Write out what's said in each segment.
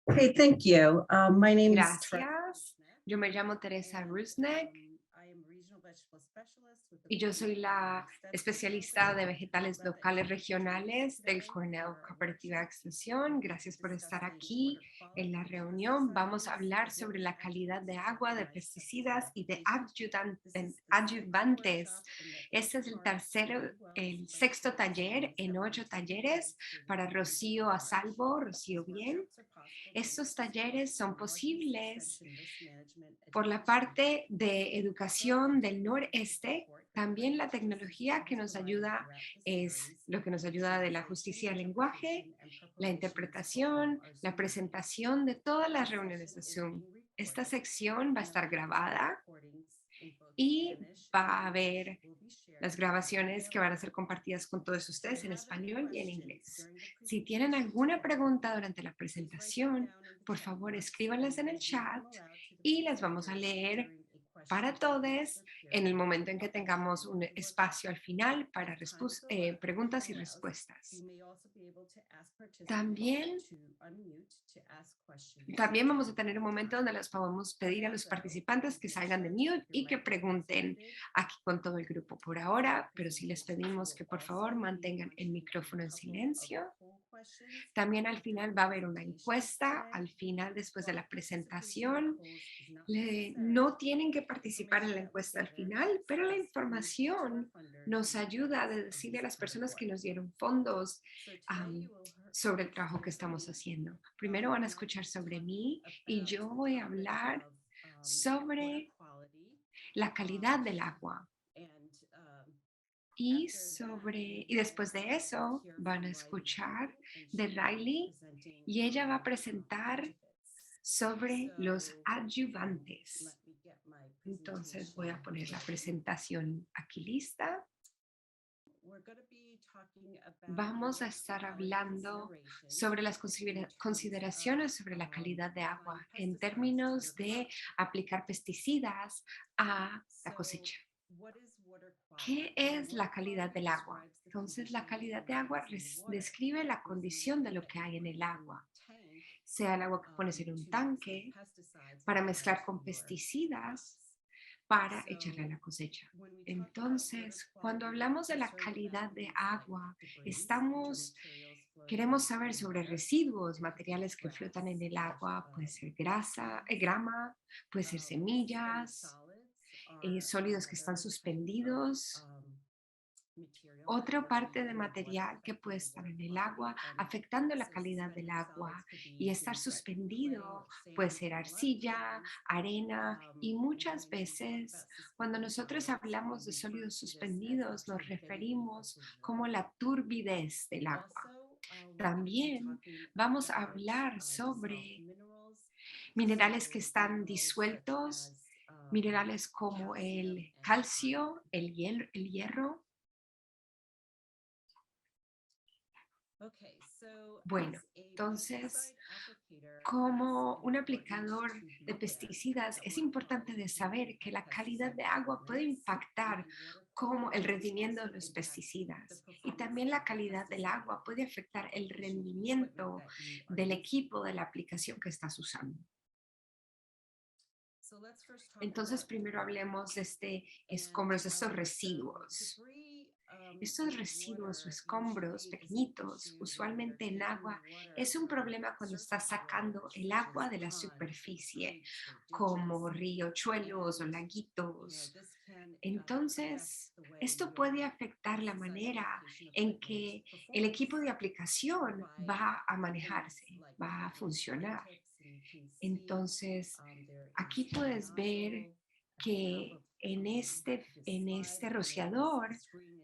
Hey, thank you. My name is Teresa. Gracias. Yo me llamo Teresa Rusnek I am regional vegetable specialist with the y yo Cornell soy Cooperative la Extension especialista Program. de vegetales Glad that you locales could join us regionales del today Cornell for a Cooperativa workshop Extensión. Gracias por estar discussing aquí water en la quality, reunión. Vamos a pesticides, hablar sobre la resistance, calidad de adjuvants, agua, and de rice sensitive pesticidas y de applications. This is the sixth adyuvantes. workshop in the Este es 8-part el spring sexto cleanup taller series en that we 8 are taking talleres place through the para beginning Rocío of a March. salvo, Rocío These bien. workshops are possible Estos thanks talleres to son Northeast posibles Extension Risk Management por la Education. parte de educación del noreste. Support that También la Northeast tecnología Extension que has nos provided ayuda throughout the es series lo que nos for ayuda de la visualization, justicia del lenguaje, interpretation, and la preparations for all interpretación, our la Zoom meetings. presentación de todas las This reuniones session de is Zoom. being Esta recorded, sección va a and estar audio video grabada recordings in both y Spanish and va a English haber will be las shared and grabaciones que van a available. ser compartidas con todos If you ustedes en have any español y en questions inglés. during the Si tienen presentation alguna today, pregunta durante la please write them presentación, down in the por chat favor box escríbanlas and en we el will read them chat aloud to the y las vamos a presenters leer during a para question and todos answer en el period momento en que at the tengamos end of un the workshop. espacio al final para If time preguntas y allows, we respuestas. may also be able to ask participants También, to unmute to ask questions también vamos a during tener un that momento time. donde les podemos pedir a los Also, participantes please que make salgan de sure to mute keep your y que microphones pregunten muted. aquí con todo el grupo por During the ahora, pero sí les presentations, we pedimos will que por favor also be mantengan el launching a micrófono en couple of silencio. poll questions También al after the final va a haber una presentations encuesta, today. al final después de While la participation in presentación. polls is not necessary, No tienen que the participar en information la that we encuesta al gather final, helps pero la us communicate to our información funders nos the ayuda a importance of decirle a this las personas que report. nos dieron fondos So today am, you will sobre el first trabajo hear que from estamos me, haciendo. Primero van a and I'll escuchar be sobre talking mí y about yo the voy a topic hablar of water sobre quality. la calidad del agua. And after that, we Y will después de eso hear van a from Riley escuchar Wu, and de she will be Riley presenting y ella va a on presentar adjuvants. sobre los So adyuvantes. let me get my Entonces voy a presentation poner la ready. presentación aquí lista. We're going to be talking about Vamos a water estar quality hablando considerations sobre las in terms of consideraciones sobre la calidad de applying agua en pesticides to your términos de crop. aplicar pesticidas a la So, cosecha. what is water ¿Qué quality? es la Water calidad quality del agua? describes the Entonces, la condition calidad of de what agua is in the water describe la within the condición de water lo that que you hay en put el in the agua, tank sea el agua que pones en un to mix with tanque pesticides and para apply mezclar to con your pesticidas crops. para echarle a So, la cosecha. when we talk about water Entonces, cuando quality, we're hablamos de la concerned calidad about de things like agua, debris, which are estamos materials floating queremos saber in sobre water. residuos, It could be materiales que flotan en grass, el agua, puede ser grasa, seeds, grama, puede ser suspended semillas, solids are sólidos que están another type of materials. material that Otra would be parte de in the water material que puede affecting estar water en el agua quality. And afectando la so calidad del suspended solids agua could y be estar things like clay suspendido or puede sand ser or mud arcilla, forms. arena y muchas When we talk about veces cuando suspended nosotros solids, we hablamos de refer sólidos to this as the suspendidos nos turbidity referimos of the como water. la turbidez del agua. Also, we're going to be También talking vamos a about hablar dissolved sobre minerals. minerales que So están minerals such disueltos, as minerales como calcium el and iron. calcio, el hierro. Okay, so Bueno, as a entonces, pesticide applicator, it's como un important aplicador to be de aware pesticidas, that es water importante quality de can saber que impact la calidad pesticide de agua puede performance, impactar and water como el quality can rendimiento also de los impact the pesticidas. Y performance también of la the calidad del pesticide agua puede afectar el application equipment rendimiento that you are del using. equipo de la aplicación que estás usando. So let's first talk Entonces, about primero debris. hablemos de And escombros, de estos so residuos. debris Estos in residuos o water escombros usually is an pequeñitos, issue when you're usualmente en taking agua, water es un from problema cuando estás surface water sacando el agua sources, de la ponds or superficie, creeks or como ditches. riachuelos o And laguitos. this can affect Entonces, the way esto puede your afectar la pesticide manera application en equipment que el equipo performs de aplicación by va a things manejarse, like va a these white funcionar. tips, and you can see Entonces, there aquí is a puedes ver nozzle at the top que of en this slide, este and then the rociador screen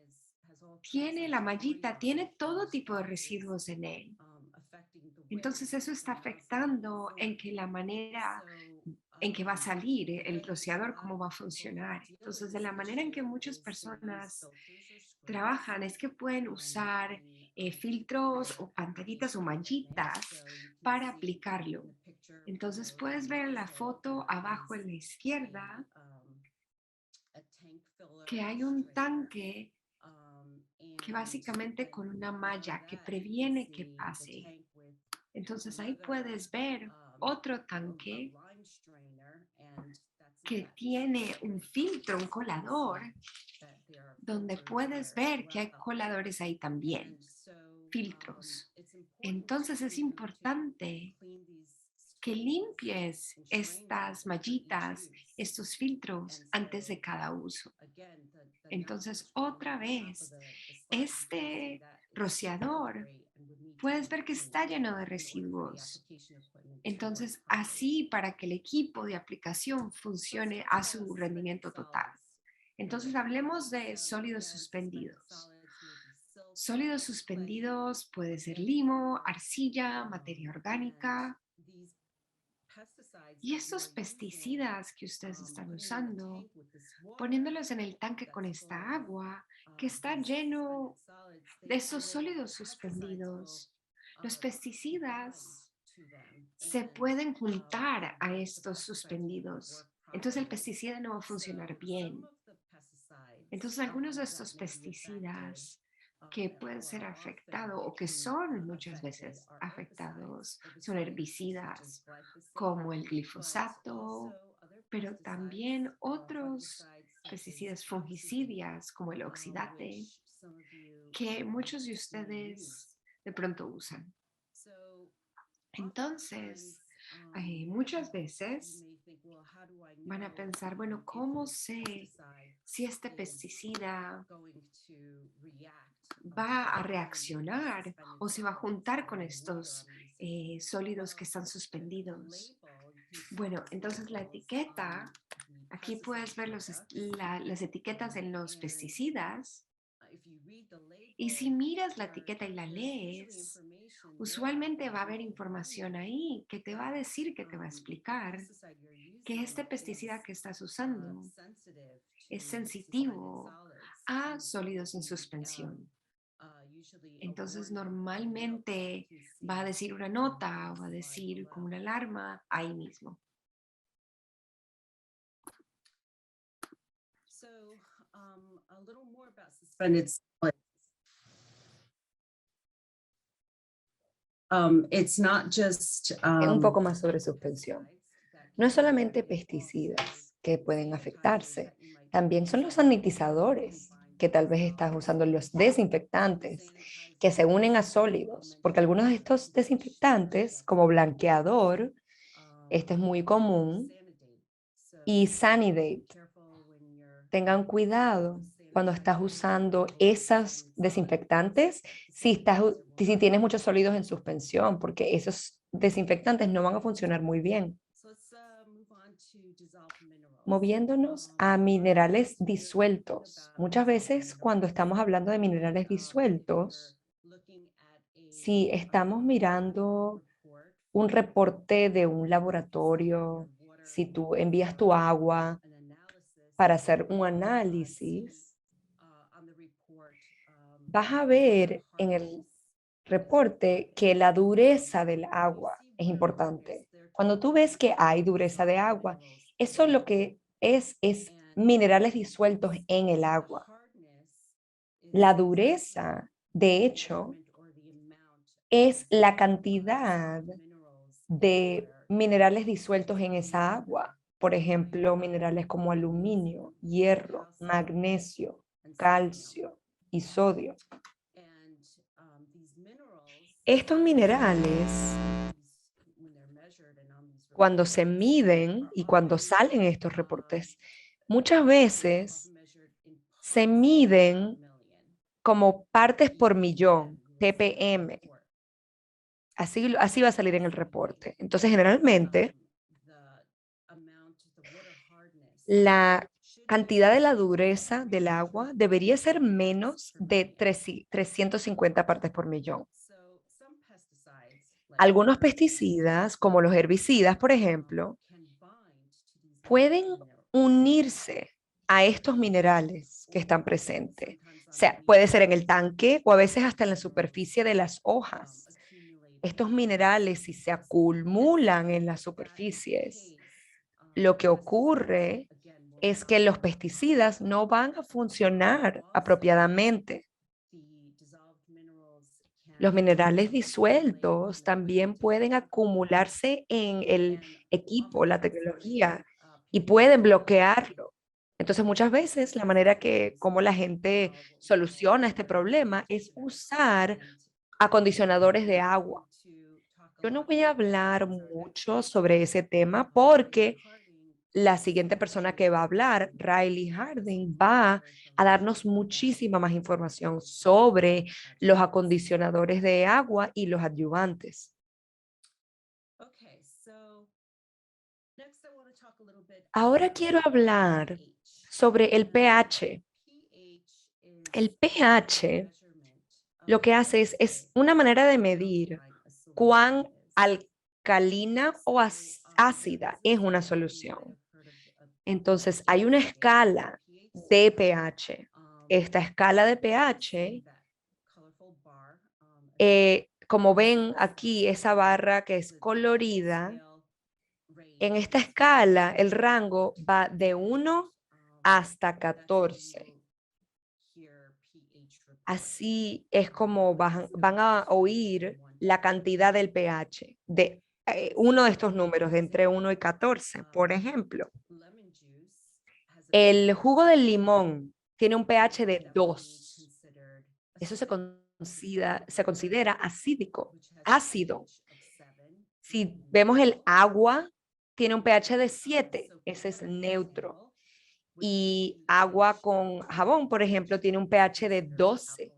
has all types tiene of la debris mallita, on it, tiene and todo this tipo de all is residuos en él. affecting the way Entonces eso the está nozzle will afectando en perform. que la manera So en que va a salir the el way a rociador, lot cómo va a of people funcionar. deal with Entonces, de this la manera en que issue muchas is to use personas filters or screens trabajan es que pueden usar in filtros their o pantallitas o application equipment. mallitas So you can para see aplicarlo. in the picture Entonces, below puedes the ver en la nozzle, foto there abajo is en la izquierda a tank que filler hay un strainer. tanque que And básicamente con una below malla que that, you can previene que see the pase. tank with Entonces ahí puedes ver otro tanque que tiene un filtro, un colador, donde puedes ver que hay coladores ahí también, filtros. Entonces es importante que limpies estas mallitas, estos filtros antes de cada uso. Entonces, otra vez, este rociador, puedes ver que está lleno de residuos. Entonces, así para que el equipo de aplicación funcione a su rendimiento total. Entonces, hablemos de sólidos suspendidos. Sólidos suspendidos puede ser limo, arcilla, materia orgánica. Y estos pesticidas que ustedes están usando, poniéndolos en el tanque con esta agua que está lleno de esos sólidos suspendidos, los pesticidas se pueden juntar a estos suspendidos. Entonces el pesticida no va a funcionar bien. Entonces algunos de estos pesticidas que pueden ser afectados o que son muchas veces afectados son herbicidas como el glifosato, pero también otros pesticidas fungicidas como el oxidate que muchos de ustedes de pronto usan. Entonces, muchas veces van a pensar, bueno, ¿cómo sé si este pesticida va a reaccionar o se va a juntar con estos sólidos que están suspendidos? Bueno, entonces la etiqueta, aquí puedes ver las etiquetas en los pesticidas. Y si miras la etiqueta y la lees, usualmente va a haber información ahí que te va a decir, que te va a explicar que este pesticida que estás usando es sensitivo a sólidos en suspensión. Entonces, normalmente va a decir una nota o va a decir como una alarma ahí mismo. It's not just Un poco más sobre suspensión. No es solamente pesticidas que pueden afectarse, también son los sanitizadores, que tal vez estás usando, los desinfectantes, que se unen a sólidos, porque algunos de estos desinfectantes, como blanqueador, este es muy común, y Sanidate. Tengan cuidado cuando estás usando esos desinfectantes si tienes muchos sólidos en suspensión, porque esos desinfectantes no van a funcionar muy bien. Moviéndonos a minerales disueltos. Muchas veces cuando estamos hablando de minerales disueltos, si estamos mirando un reporte de un laboratorio, si tú envías tu agua para hacer un análisis, vas a ver en el reporte que la dureza del agua es importante. Cuando tú ves que hay dureza de agua, eso lo que es minerales disueltos en el agua. La dureza, de hecho, es la cantidad de minerales disueltos en esa agua. Por ejemplo, minerales como aluminio, hierro, magnesio, calcio y sodio. Estos minerales, cuando se miden y cuando salen estos reportes, muchas veces se miden como partes por millón, ppm. Así va a salir en el reporte. Entonces, generalmente, la cantidad de la dureza del agua debería ser menos de 350 partes por millón. Algunos pesticidas, como los herbicidas, por ejemplo, pueden unirse a estos minerales que están presentes. O sea, puede ser en el tanque o a veces hasta en la superficie de las hojas. Estos minerales, si se acumulan en las superficies, lo que ocurre es que los pesticidas no van a funcionar apropiadamente. Los minerales disueltos también pueden acumularse en el equipo, la tecnología, y pueden bloquearlo. Entonces, muchas veces la manera que como la gente soluciona este problema es usar acondicionadores de agua. Yo no voy a hablar mucho sobre ese tema porque la siguiente persona que va a hablar, Riley Harding, va a darnos muchísima más información sobre los acondicionadores de agua y los adyuvantes. Ahora quiero hablar sobre el pH. El pH lo que hace es una manera de medir cuán alcalina o ácida es una solución. Entonces, hay una escala de pH. Esta escala de pH, como ven aquí, esa barra que es colorida, en esta escala el rango va de 1 hasta 14. Así es como van a oír la cantidad del pH de uno de estos números, de entre 1 y 14. Por ejemplo, el jugo del limón tiene un pH de 2. Eso se considera acídico, ácido. Si vemos el agua, tiene un pH de 7. Ese es neutro. Y agua con jabón, por ejemplo, tiene un pH de 12.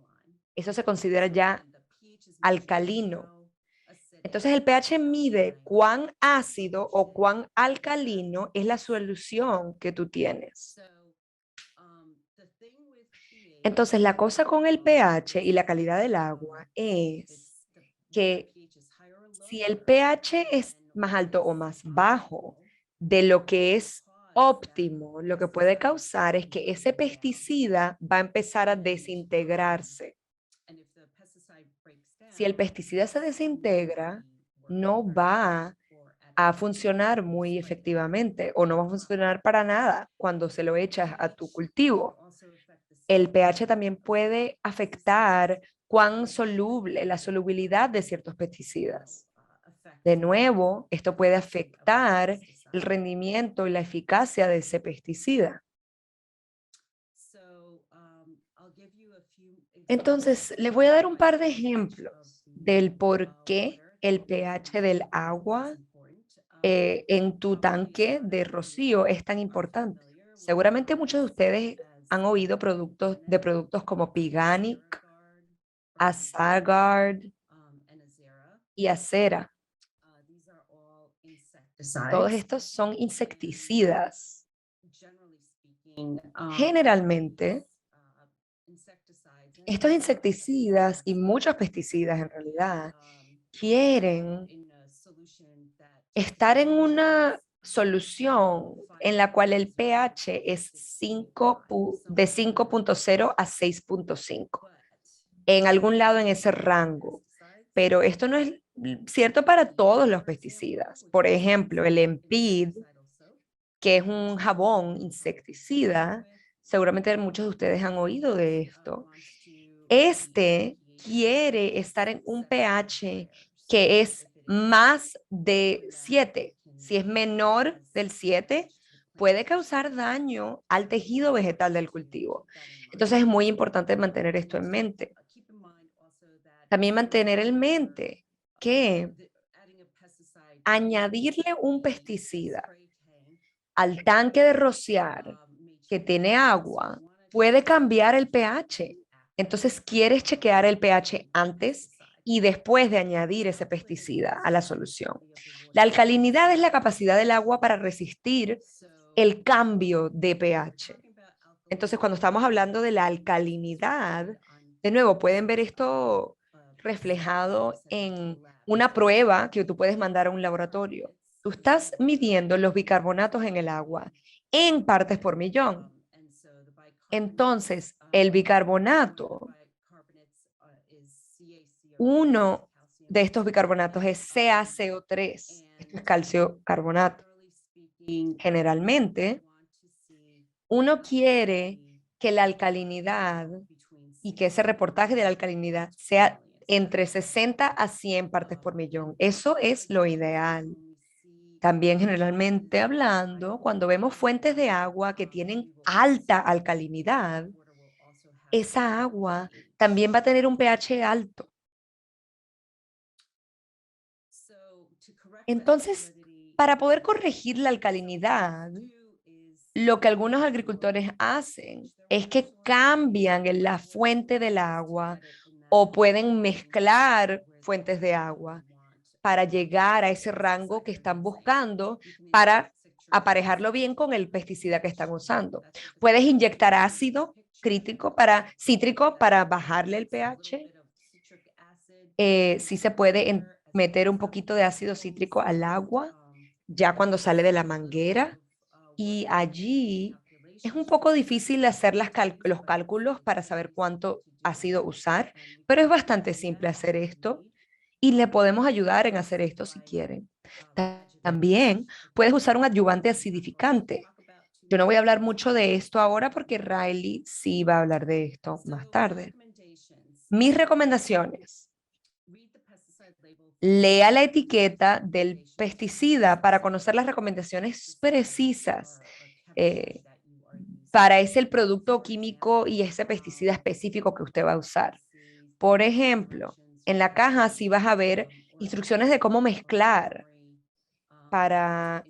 Eso se considera ya alcalino. Entonces el pH mide cuán ácido o cuán alcalino es la solución que tú tienes. Entonces la cosa con el pH y la calidad del agua es que si el pH es más alto o más bajo de lo que es óptimo, lo que puede causar es que ese pesticida va a empezar a desintegrarse. Si el pesticida se desintegra, no va a funcionar muy efectivamente o no va a funcionar para nada cuando se lo echas a tu cultivo. El pH también puede afectar cuán soluble, la solubilidad de ciertos pesticidas. De nuevo, esto puede afectar el rendimiento y la eficacia de ese pesticida. Entonces, les voy a dar un par de ejemplos del por qué el pH del agua en tu tanque de rocío es tan importante. Seguramente muchos de ustedes han oído productos como Piganic, Azagard y Acera. Todos estos son insecticidas. Generalmente, estos insecticidas y muchos pesticidas en realidad quieren estar en una solución en la cual el pH es de 5.0 a 6.5, en algún lado en ese rango. Pero esto no es cierto para todos los pesticidas. Por ejemplo, el Empid, que es un jabón insecticida, seguramente muchos de ustedes han oído de esto. Este quiere estar en un pH que es más de 7. Si es menor del 7, puede causar daño al tejido vegetal del cultivo. Entonces es muy importante mantener esto en mente. También mantener en mente que añadirle un pesticida al tanque de rociar que tiene agua puede cambiar el pH. Entonces, quieres chequear el pH antes y después de añadir ese pesticida a la solución. La alcalinidad es la capacidad del agua para resistir el cambio de pH. Entonces, cuando estamos hablando de la alcalinidad, de nuevo, pueden ver esto reflejado en una prueba que tú puedes mandar a un laboratorio. Tú estás midiendo los bicarbonatos en el agua en partes por millón. Entonces, el bicarbonato, uno de estos bicarbonatos es CaCO3, esto es calcio carbonato. Generalmente, uno quiere que la alcalinidad y que ese reportaje de la alcalinidad sea entre 60 a 100 partes por millón. Eso es lo ideal. También generalmente hablando, cuando vemos fuentes de agua que tienen alta alcalinidad, esa agua también va a tener un pH alto. Entonces, para poder corregir la alcalinidad, lo que algunos agricultores hacen es que cambian la fuente del agua o pueden mezclar fuentes de agua para llegar a ese rango que están buscando para aparejarlo bien con el pesticida que están usando. Puedes inyectar ácido cítrico para bajarle el pH. Sí se puede meter un poquito de ácido cítrico al agua ya cuando sale de la manguera, y allí es un poco difícil hacer los cálculos para saber cuánto ácido usar, pero es bastante simple hacer esto y le podemos ayudar en hacer esto si quieren. También puedes usar un adyuvante acidificante. Yo no voy a hablar mucho de esto ahora porque Riley sí va a hablar de esto más tarde. Mis recomendaciones. Lea la etiqueta del pesticida para conocer las recomendaciones precisas para ese producto químico y ese pesticida específico que usted va a usar. Por ejemplo, en la caja sí vas a ver instrucciones de cómo mezclar para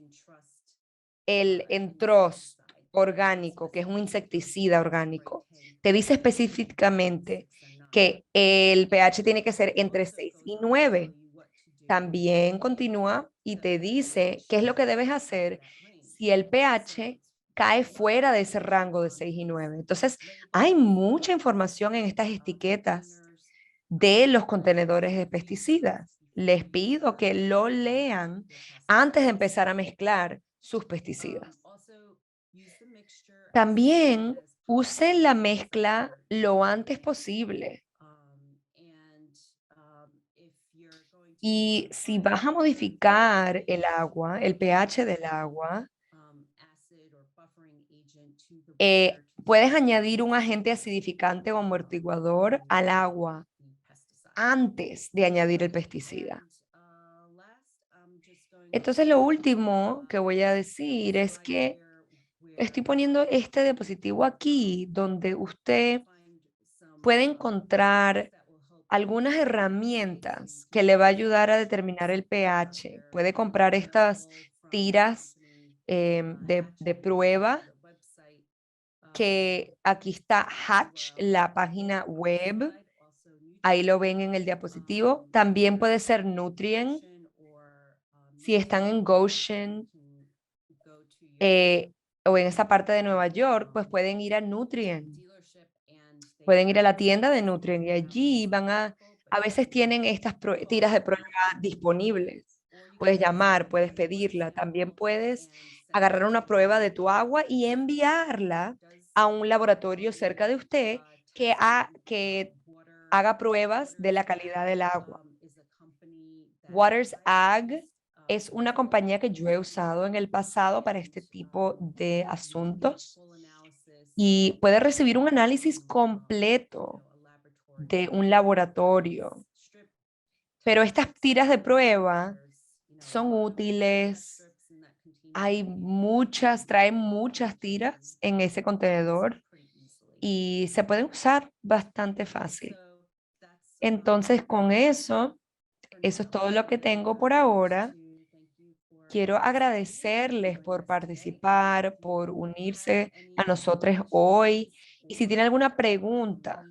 el Entrost orgánico, que es un insecticida orgánico. Te dice específicamente que el pH tiene que ser entre 6 y 9. También continúa y te dice qué es lo que debes hacer si el pH cae fuera de ese rango de 6 y 9. Entonces, hay mucha información en estas etiquetas de los contenedores de pesticidas. Les pido que lo lean antes de empezar a mezclar sus pesticidas. También usen la mezcla lo antes posible. Y si vas a modificar el agua, el pH del agua, puedes añadir un agente acidificante o amortiguador al agua antes de añadir el pesticida. Entonces, lo último que voy a decir es que estoy poniendo este diapositivo aquí donde usted puede encontrar algunas herramientas que le va a ayudar a determinar el pH. Puede comprar estas tiras de prueba, que aquí está Hatch, la página web. Ahí lo ven en el diapositivo. También puede ser Nutrien. Si están en Goshen eh, o en esa parte de Nueva York, pues pueden ir a Nutrien. Pueden ir a la tienda de Nutrien y allí a veces tienen estas tiras de prueba disponibles. Puedes llamar, puedes pedirla. También puedes agarrar una prueba de tu agua y enviarla a un laboratorio cerca de usted que haga pruebas de la calidad del agua. Waters Ag es una compañía que yo he usado en el pasado para este tipo de asuntos y puede recibir un análisis completo de un laboratorio. Pero estas tiras de prueba son útiles. Hay muchas, traen muchas tiras en ese contenedor y se pueden usar bastante fácil. Entonces, con eso es todo lo que tengo por ahora. Quiero agradecerles por participar, por unirse a nosotros hoy. Y si tiene alguna pregunta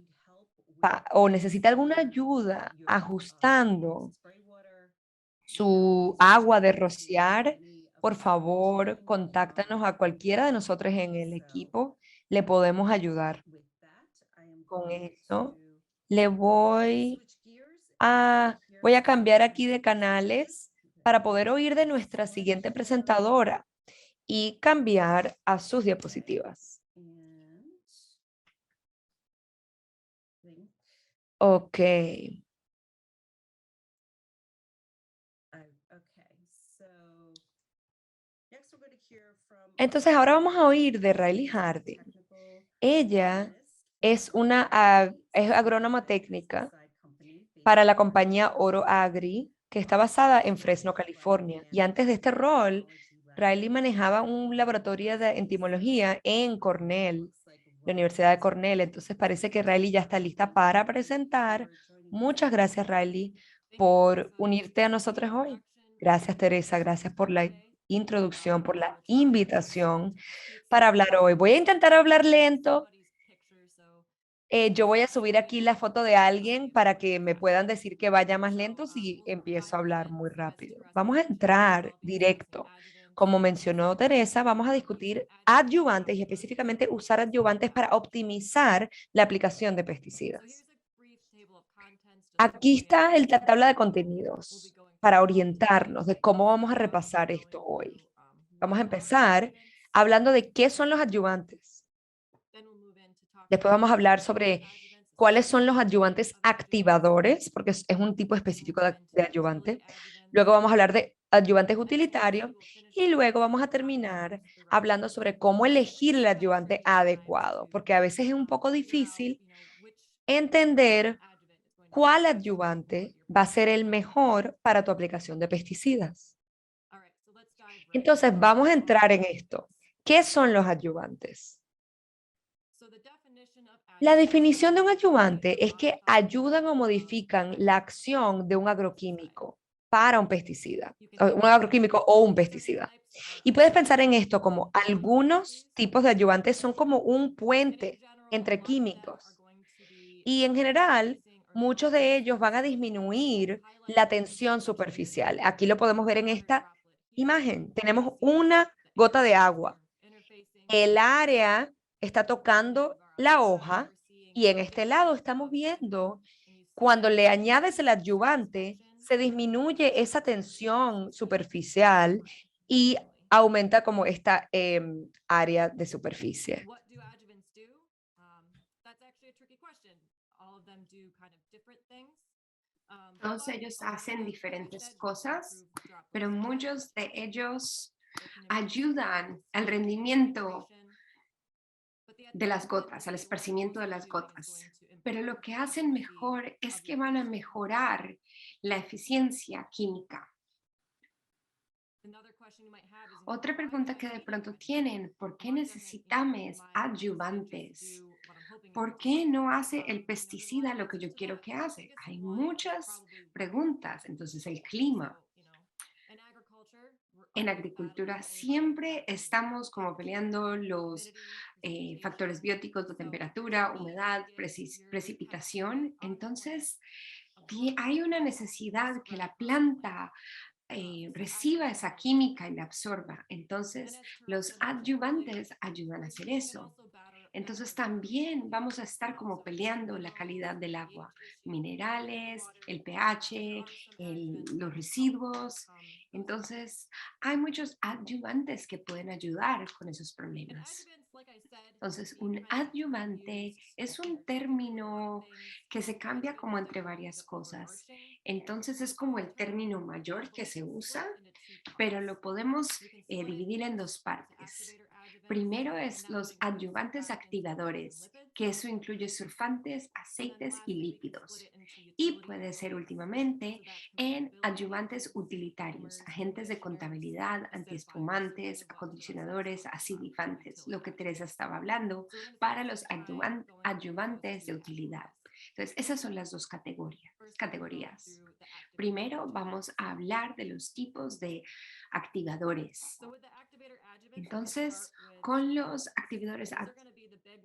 o necesita alguna ayuda ajustando su agua de rociar, por favor, contáctanos a cualquiera de nosotros en el equipo. Le podemos ayudar. Con eso, le voy a cambiar aquí de canales para poder oír de nuestra siguiente presentadora y cambiar a sus diapositivas. Ok. Entonces ahora vamos a oír de Riley Harding. Ella es agrónoma técnica para la compañía Oro Agri, que está basada en Fresno, California. Y antes de este rol, Riley manejaba un laboratorio de entomología en Cornell, la Universidad de Cornell. Entonces parece que Riley ya está lista para presentar. Muchas gracias, Riley, por unirte a nosotros hoy. Gracias, Teresa. Gracias por la introducción, por la invitación para hablar hoy. Voy a intentar hablar lento. Yo voy a subir aquí la foto de alguien para que me puedan decir que vaya más lento si empiezo a hablar muy rápido. Vamos a entrar directo. Como mencionó Teresa, vamos a discutir adyuvantes y específicamente usar adyuvantes para optimizar la aplicación de pesticidas. Aquí está la tabla de contenidos para orientarnos de cómo vamos a repasar esto hoy. Vamos a empezar hablando de qué son los adyuvantes. Después vamos a hablar sobre cuáles son los adyuvantes activadores, porque es un tipo específico de adyuvante. Luego vamos a hablar de adyuvantes utilitarios y luego vamos a terminar hablando sobre cómo elegir el adyuvante adecuado, porque a veces es un poco difícil entender cuál adyuvante va a ser el mejor para tu aplicación de pesticidas. Entonces, vamos a entrar en esto. ¿Qué son los adyuvantes? La definición de un adyuvante es que ayudan o modifican la acción de un agroquímico para un pesticida, un agroquímico o un pesticida. Y puedes pensar en esto como algunos tipos de adyuvantes son como un puente entre químicos. Y en general, muchos de ellos van a disminuir la tensión superficial. Aquí lo podemos ver en esta imagen. Tenemos una gota de agua. El área está tocando la hoja y en este lado estamos viendo cuando le añades el adyuvante, se disminuye esa tensión superficial y aumenta como esta área de superficie. Todos ellos hacen diferentes cosas, pero muchos de ellos ayudan al rendimiento de las gotas, al esparcimiento de las gotas. Pero lo que hacen mejor es que van a mejorar la eficiencia química. Otra pregunta que de pronto tienen, ¿por qué necesitamos adyuvantes? ¿Por qué no hace el pesticida lo que yo quiero que hace? Hay muchas preguntas. Entonces, el clima. En agricultura siempre estamos como peleando los factores bióticos de temperatura, humedad, precipitación. Entonces, hay una necesidad que la planta reciba esa química y la absorba. Entonces, los adyuvantes ayudan a hacer eso. Entonces también vamos a estar como peleando la calidad del agua, minerales, el pH, los residuos. Entonces hay muchos adyuvantes que pueden ayudar con esos problemas. Entonces, un adyuvante es un término que se cambia como entre varias cosas. Entonces, es como el término mayor que se usa, pero lo podemos dividir en dos partes. Primero es los adyuvantes activadores, que eso incluye surfantes, aceites y lípidos. Y puede ser últimamente en adyuvantes utilitarios, agentes de contabilidad, antiespumantes, acondicionadores, acidifantes, lo que Teresa estaba hablando, para los adyuvantes de utilidad. Entonces, esas son las dos categorías. Primero vamos a hablar de los tipos de activadores. Entonces, con los activadores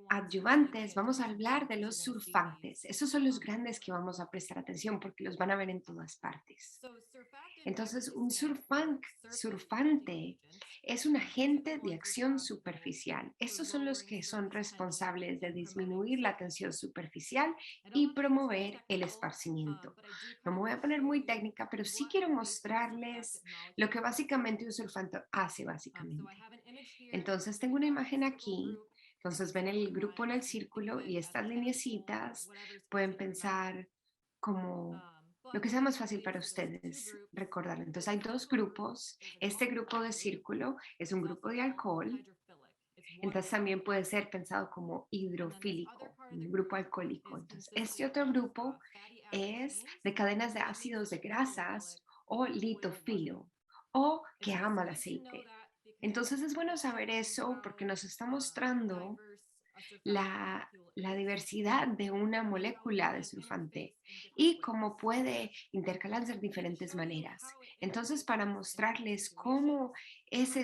adyuvantes, vamos a hablar de los surfantes. Esos son los grandes que vamos a prestar atención porque los van a ver en todas partes. Entonces, un surfante es un agente de acción superficial. Estos son los que son responsables de disminuir la tensión superficial y promover el esparcimiento. No me voy a poner muy técnica, pero sí quiero mostrarles lo que básicamente un surfante hace básicamente. Entonces, tengo una imagen aquí. Entonces, ven el grupo en el círculo y estas lineecitas pueden pensar como lo que sea más fácil para ustedes recordar. Entonces hay dos grupos. Este grupo de círculo es un grupo de alcohol. Entonces también puede ser pensado como hidrofílico, un grupo alcohólico. Entonces, este otro grupo es de cadenas de ácidos de grasas o litofilo o que ama el aceite. Entonces es bueno saber eso porque nos está mostrando la diversidad de una molécula de surfante y cómo puede intercalarse de diferentes maneras. Entonces, para mostrarles cómo es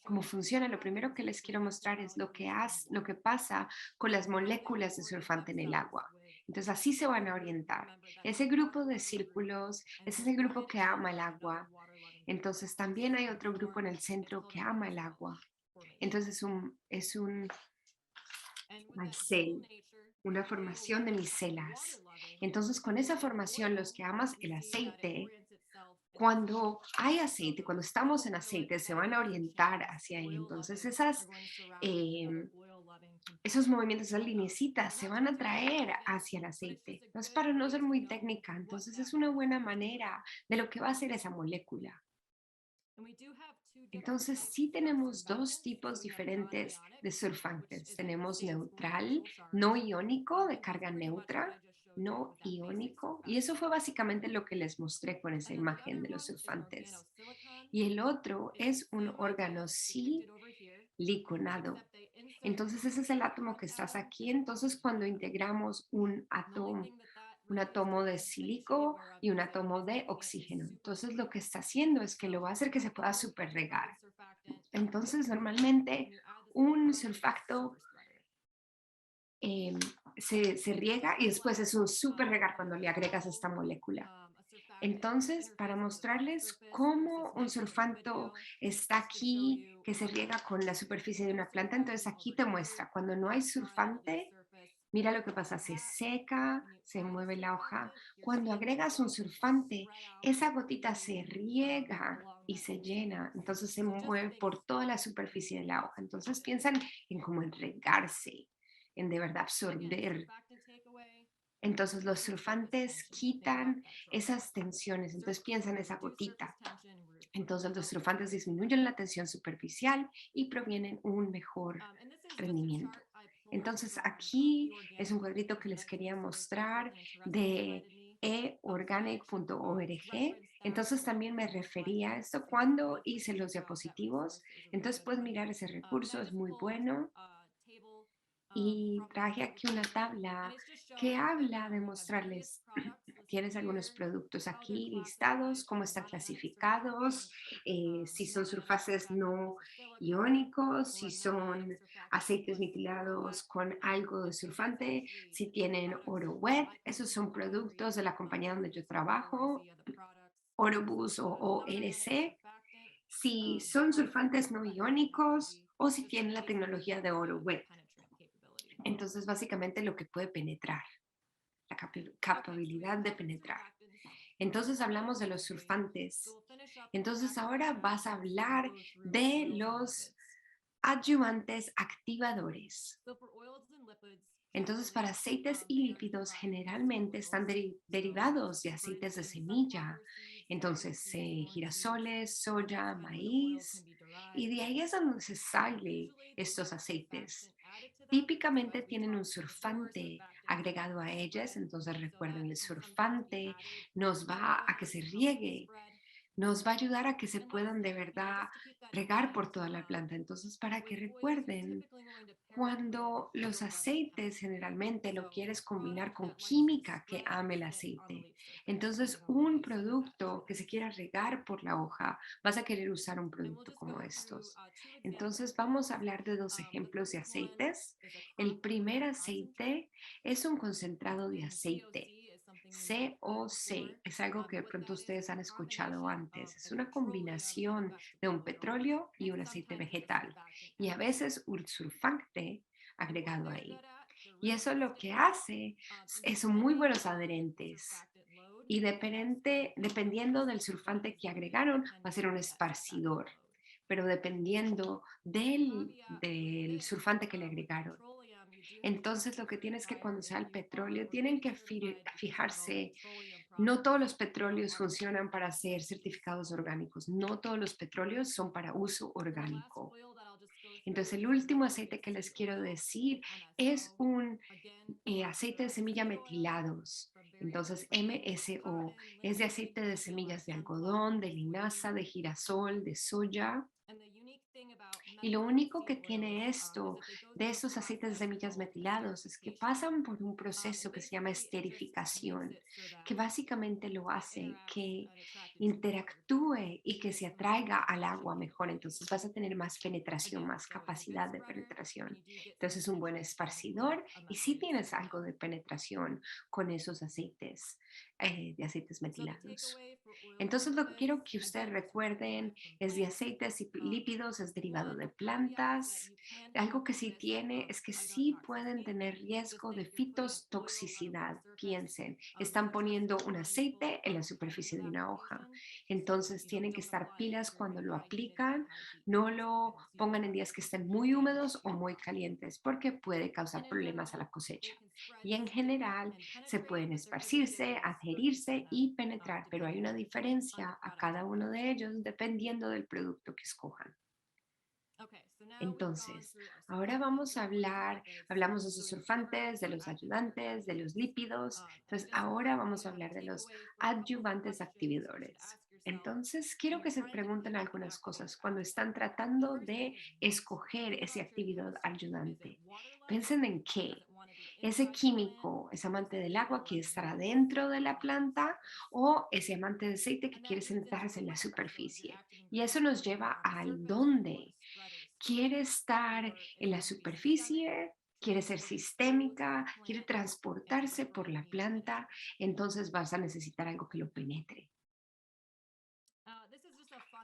cómo funciona, lo primero que les quiero mostrar es lo que pasa con las moléculas de surfante en el agua. Entonces, así se van a orientar. Ese grupo de círculos es ese grupo que ama el agua. Entonces, también hay otro grupo en el centro que ama el agua. Entonces, es un Marcel, una formación de micelas. Entonces, con esa formación, los que amas el aceite, cuando hay aceite, cuando estamos en aceite, se van a orientar hacia ahí. Entonces, esos movimientos, esas lineecitas, se van a traer hacia el aceite. Entonces, para no ser muy técnica, entonces es una buena manera de lo que va a ser esa molécula. Entonces, sí tenemos dos tipos diferentes de surfantes. Tenemos neutral, no iónico, de carga neutra, no iónico. Y eso fue básicamente lo que les mostré con esa imagen de los surfantes. Y el otro es un órgano siliconado. Entonces, ese es el átomo que estás aquí. Entonces, cuando integramos un átomo de sílico y un átomo de oxígeno. Entonces, lo que está haciendo es que lo va a hacer que se pueda superregar. Entonces, normalmente un surfacto eh, se riega y después es un superregar cuando le agregas esta molécula. Entonces, para mostrarles cómo un surfacto está aquí, que se riega con la superficie de una planta, entonces aquí te muestra, cuando no hay surfante, mira lo que pasa, se seca, se mueve la hoja. Cuando agregas un surfante, esa gotita se riega y se llena, entonces se mueve por toda la superficie de la hoja. Entonces piensan en cómo en regarse, en de verdad absorber. Entonces los surfantes quitan esas tensiones, entonces piensan en esa gotita. Entonces los surfantes disminuyen la tensión superficial y provienen un mejor rendimiento. Entonces aquí es un cuadrito que les quería mostrar de eorganic.org. Entonces también me refería a esto cuando hice los diapositivos. Entonces puedes mirar ese recurso, es muy bueno. Y traje aquí una tabla que habla de mostrarles, tienes algunos productos aquí listados, cómo están clasificados, si son surfaces no iónicos, si son aceites metilados con algo de surfante, si tienen oro wet, esos son productos de la compañía donde yo trabajo, Orobus o ORC, si son surfantes no iónicos o si tienen la tecnología de oro wet. Entonces, básicamente lo que puede penetrar, la capacidad de penetrar. Entonces, hablamos de los surfantes. Entonces, ahora vas a hablar de los adyuvantes activadores. Entonces, para aceites y lípidos generalmente están derivados de aceites de semilla. Entonces, girasoles, soya, maíz. Y de ahí es donde se sale estos aceites. Típicamente tienen un surfante agregado a ellas, entonces recuerden, el surfante nos va a que se riegue, nos va a ayudar a que se puedan de verdad regar por toda la planta. Entonces, para que recuerden, cuando los aceites generalmente lo quieres combinar con química que ame el aceite. Entonces, un producto que se quiera regar por la hoja, vas a querer usar un producto como estos. Entonces, vamos a hablar de dos ejemplos de aceites. El primer aceite es un concentrado de aceite. COC es algo que de pronto ustedes han escuchado antes. Es una combinación de un petróleo y un aceite vegetal y a veces un surfactante agregado ahí. Y eso lo que hace son muy buenos adherentes. Y dependiendo del surfante que agregaron, va a ser un esparcidor. Pero dependiendo del surfante que le agregaron. Entonces, lo que tienes que cuando sea el petróleo, tienen que fijarse, no todos los petróleos funcionan para ser certificados orgánicos, no todos los petróleos son para uso orgánico. Entonces, el último aceite que les quiero decir es un aceite de semilla metilados. Entonces, MSO es de aceite de semillas de algodón, de linaza, de girasol, de soya. Y lo único que tiene esto de estos aceites de semillas metilados es que pasan por un proceso que se llama esterificación, que básicamente lo hace que interactúe y que se atraiga al agua mejor. Entonces vas a tener más penetración, más capacidad de penetración. Entonces es un buen esparcidor y sí tienes algo de penetración con esos aceites, de aceites metilados. Entonces lo que quiero que ustedes recuerden es de aceites y lípidos, es derivado de plantas. Algo que sí tiene es que sí pueden tener riesgo de fitotoxicidad. Piensen, están poniendo un aceite en la superficie de una hoja. Entonces tienen que estar pilas cuando lo aplican. No lo pongan en días que estén muy húmedos o muy calientes porque puede causar problemas a la cosecha. Y en general se pueden esparcirse, adherirse y penetrar, pero hay una diferencia a cada uno de ellos dependiendo del producto que escojan. Entonces, ahora vamos a hablamos de los surfantes, de los ayudantes, de los lípidos. Entonces, ahora vamos a hablar de los adyuvantes activadores. Entonces, quiero que se pregunten algunas cosas cuando están tratando de escoger ese activador ayudante. Piensen en qué. Ese químico es amante del agua que estará dentro de la planta o ese amante de aceite que quiere sentarse en la superficie. Y eso nos lleva al dónde. ¿Quiere estar en la superficie? ¿Quiere ser sistémica? ¿Quiere transportarse por la planta? Entonces vas a necesitar algo que lo penetre.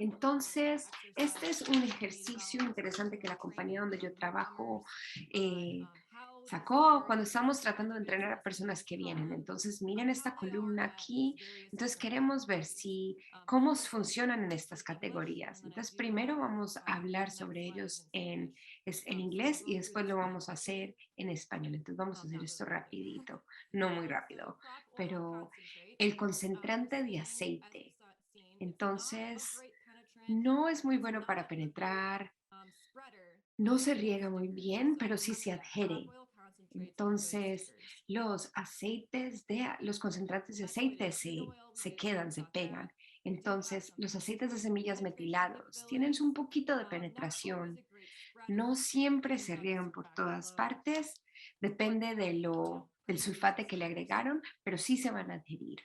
Entonces, este es un ejercicio interesante que la compañía donde yo trabajo eh, sacó cuando estamos tratando de entrenar a personas que vienen. Entonces, miren esta columna aquí. Entonces, queremos ver si cómo funcionan en estas categorías. Entonces, primero vamos a hablar sobre ellos en inglés y después lo vamos a hacer en español. Entonces, vamos a hacer esto rapidito, no muy rápido, pero el concentrante de aceite. Entonces, no es muy bueno para penetrar, no se riega muy bien, pero sí se adhiere. Entonces, los concentrantes de aceite se quedan, se pegan. Entonces, los aceites de semillas metilados tienen un poquito de penetración. No siempre se riegan por todas partes, depende del sulfate que le agregaron, pero sí se van a adherir.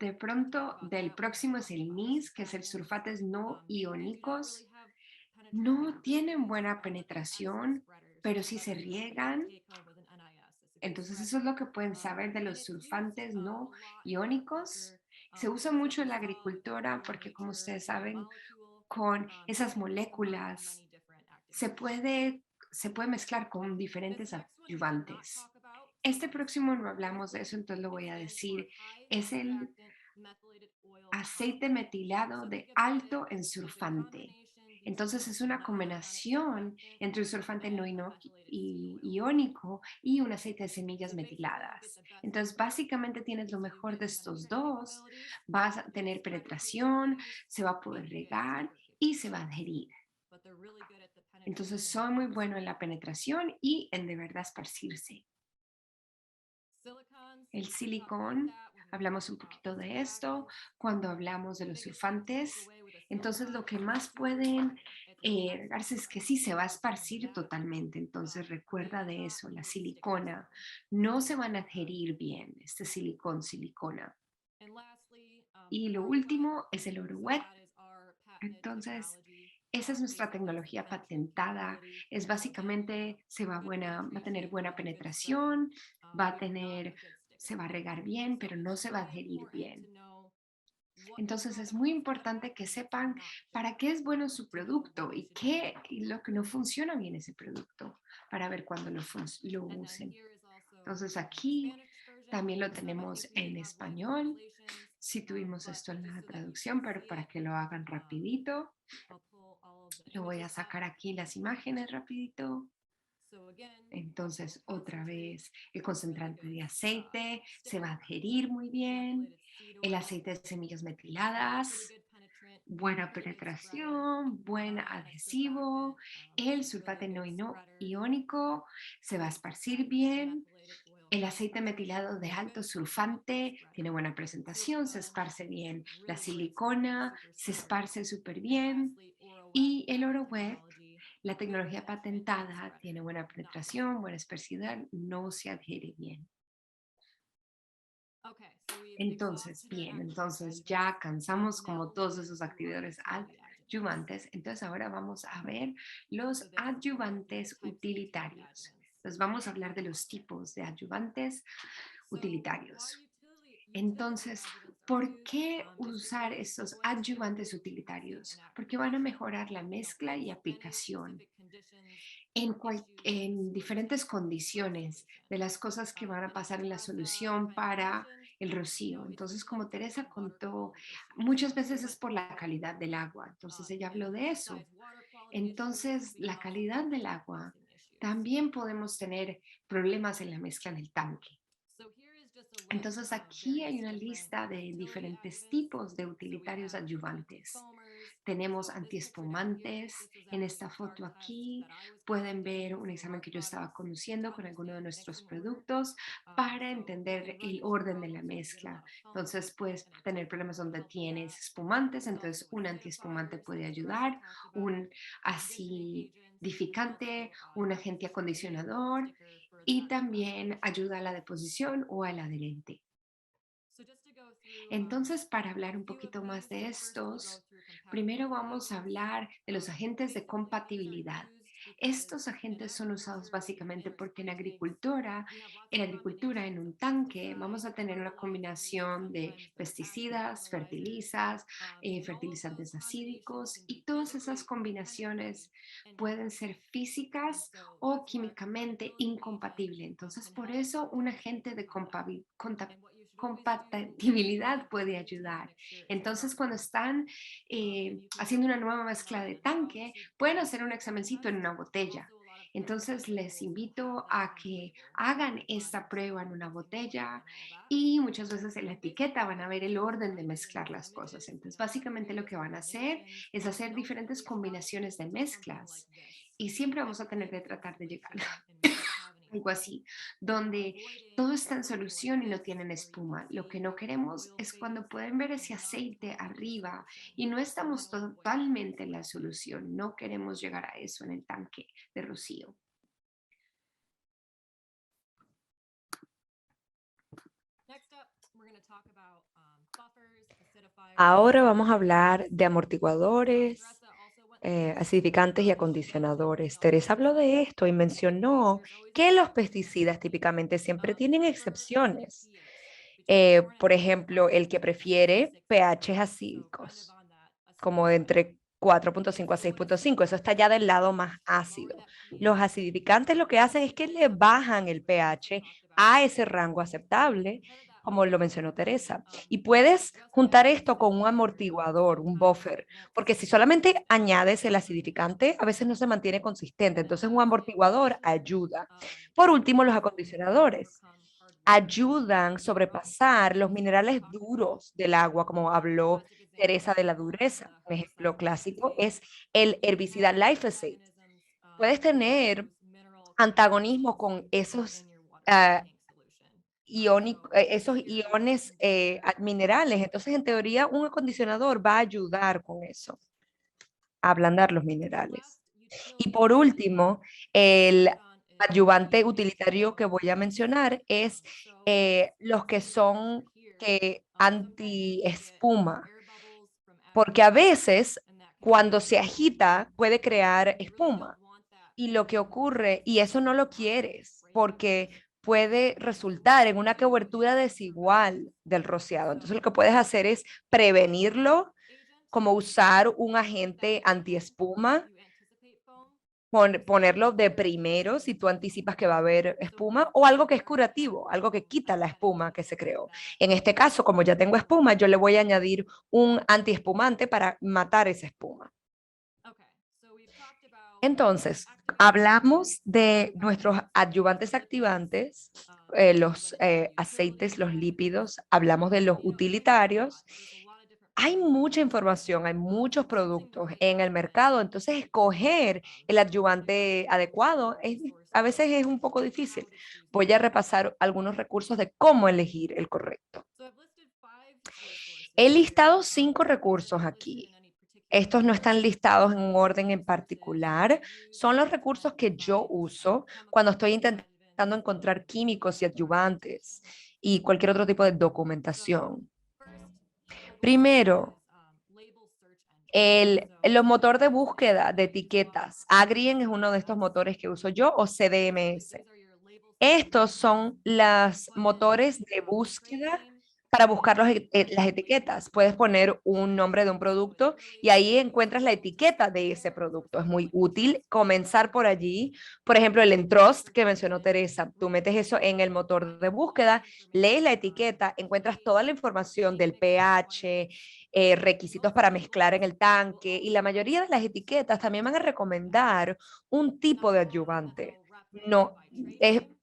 De pronto, del próximo es el NIS, que es el sulfates no iónicos. No tienen buena penetración, pero sí se riegan. Entonces, eso es lo que pueden saber de los sulfantes no iónicos. Se usa mucho en la agricultura porque, como ustedes saben, con esas moléculas se puede, se puede mezclar con diferentes adyuvantes. Este próximo no hablamos de eso, entonces lo voy a decir. Es el aceite metilado de alto en surfante. Entonces es una combinación entre un surfante no iónico y un aceite de semillas metiladas. Entonces básicamente tienes lo mejor de estos dos. Vas a tener penetración, se va a poder regar y se va a adherir. Entonces son muy buenos en la penetración y en de verdad esparcirse. El silicón, hablamos un poquito de esto cuando hablamos de los sulfantes. Entonces, lo que más pueden regarse es que sí se va a esparcir totalmente. Entonces, recuerda de eso, la silicona. No se van a adherir bien, este silicona. Y lo último es el oro wet. Entonces, esa es nuestra tecnología patentada. Es básicamente, va a tener buena penetración, va a tener, se va a regar bien, pero no se va a adherir bien. Entonces es muy importante que sepan para qué es bueno su producto y lo que no funciona bien ese producto para ver cuándo lo usen. Entonces aquí también lo tenemos en español. Si tuvimos esto en la traducción, pero para que lo hagan rapidito. Lo voy a sacar aquí las imágenes rapidito. Entonces, otra vez, el concentrante de aceite se va a adherir muy bien. El aceite de semillas metiladas buena penetración, buen adhesivo, el sulfato no iónico se va a esparcir bien, el aceite metilado de alto sulfante tiene buena presentación, se esparce bien, la silicona se esparce súper bien y el oro wet, la tecnología patentada, tiene buena penetración, buena esparcidad, no se adhiere bien. Entonces, bien, entonces ya cansamos como todos esos activadores adyuvantes. Entonces ahora vamos a ver los adyuvantes utilitarios. Entonces vamos a hablar de los tipos de adyuvantes utilitarios. Entonces, ¿por qué usar estos adyuvantes utilitarios? Porque van a mejorar la mezcla y aplicación en diferentes condiciones de las cosas que van a pasar en la solución para el rocío. Entonces, como Teresa contó, muchas veces es por la calidad del agua. Entonces, ella habló de eso. Entonces, la calidad del agua, también podemos tener problemas en la mezcla en el tanque. Entonces, aquí hay una lista de diferentes tipos de utilitarios adyuvantes. Tenemos antiespumantes. En esta foto aquí pueden ver un examen que yo estaba conduciendo con alguno de nuestros productos para entender el orden de la mezcla. Entonces puedes tener problemas donde tienes espumantes, entonces un antiespumante puede ayudar, un acidificante, un agente acondicionador y también ayuda a la deposición o al adherente. Entonces, para hablar un poquito más de estos, primero vamos a hablar de los agentes de compatibilidad. Estos agentes son usados básicamente porque en agricultura, en un tanque, vamos a tener una combinación de pesticidas, fertilizantes acídicos y todas esas combinaciones pueden ser físicas o químicamente incompatibles. Entonces, por eso un agente de compatibilidad puede ayudar. Entonces, cuando están haciendo una nueva mezcla de tanque, pueden hacer un examencito en una botella. Entonces, les invito a que hagan esta prueba en una botella y muchas veces en la etiqueta van a ver el orden de mezclar las cosas. Entonces, básicamente lo que van a hacer es hacer diferentes combinaciones de mezclas y siempre vamos a tener que tratar de llegar algo así, donde todo está en solución y no tienen espuma. Lo que no queremos es cuando pueden ver ese aceite arriba y no estamos totalmente en la solución. No queremos llegar a eso en el tanque de rocío. Ahora vamos a hablar de amortiguadores, acidificantes y acondicionadores. Teresa habló de esto y mencionó que los pesticidas típicamente siempre tienen excepciones. Por ejemplo, el que prefiere pHs acídicos, como de entre 4.5 a 6.5, eso está ya del lado más ácido. Los acidificantes lo que hacen es que le bajan el pH a ese rango aceptable, como lo mencionó Teresa. Y puedes juntar esto con un amortiguador, un buffer, porque si solamente añades el acidificante, a veces no se mantiene consistente. Entonces, un amortiguador ayuda. Por último, los acondicionadores ayudan a sobrepasar los minerales duros del agua, como habló Teresa de la dureza. Un ejemplo clásico es el herbicida glyphosate. Puedes tener antagonismo con esos, esos iones minerales. Entonces, en teoría, un acondicionador va a ayudar con eso, a ablandar los minerales. Y por último, el adyuvante utilitario que voy a mencionar es los que son anti-espuma, porque a veces cuando se agita puede crear espuma. Y lo que ocurre, y eso no lo quieres, porque puede resultar en una cobertura desigual del rociado. Entonces lo que puedes hacer es prevenirlo, como usar un agente antiespuma, ponerlo de primero si tú anticipas que va a haber espuma, o algo que es curativo, algo que quita la espuma que se creó. En este caso, como ya tengo espuma, yo le voy a añadir un antiespumante para matar esa espuma. Entonces, hablamos de nuestros adyuvantes activantes, los aceites, los lípidos, hablamos de los utilitarios. hay mucha información, hay muchos productos en el mercado, entonces escoger el adyuvante adecuado a veces es un poco difícil. Voy a repasar algunos recursos de cómo elegir el correcto. He listado 5 recursos aquí. Estos no están listados en un orden en particular. Son los recursos que yo uso cuando estoy intentando encontrar químicos y adyuvantes y cualquier otro tipo de documentación. Primero, los motores de búsqueda de etiquetas. Agrien es uno de estos motores que uso yo, o CDMS. Estos son los motores de búsqueda para buscar las etiquetas. Puedes poner un nombre de un producto y ahí encuentras la etiqueta de ese producto. Es muy útil comenzar por allí. Por ejemplo, el Entrust que mencionó Teresa. Tú metes eso en el motor de búsqueda, lees la etiqueta, encuentras toda la información del pH, requisitos para mezclar en el tanque y la mayoría de las etiquetas también van a recomendar un tipo de adyuvante. No,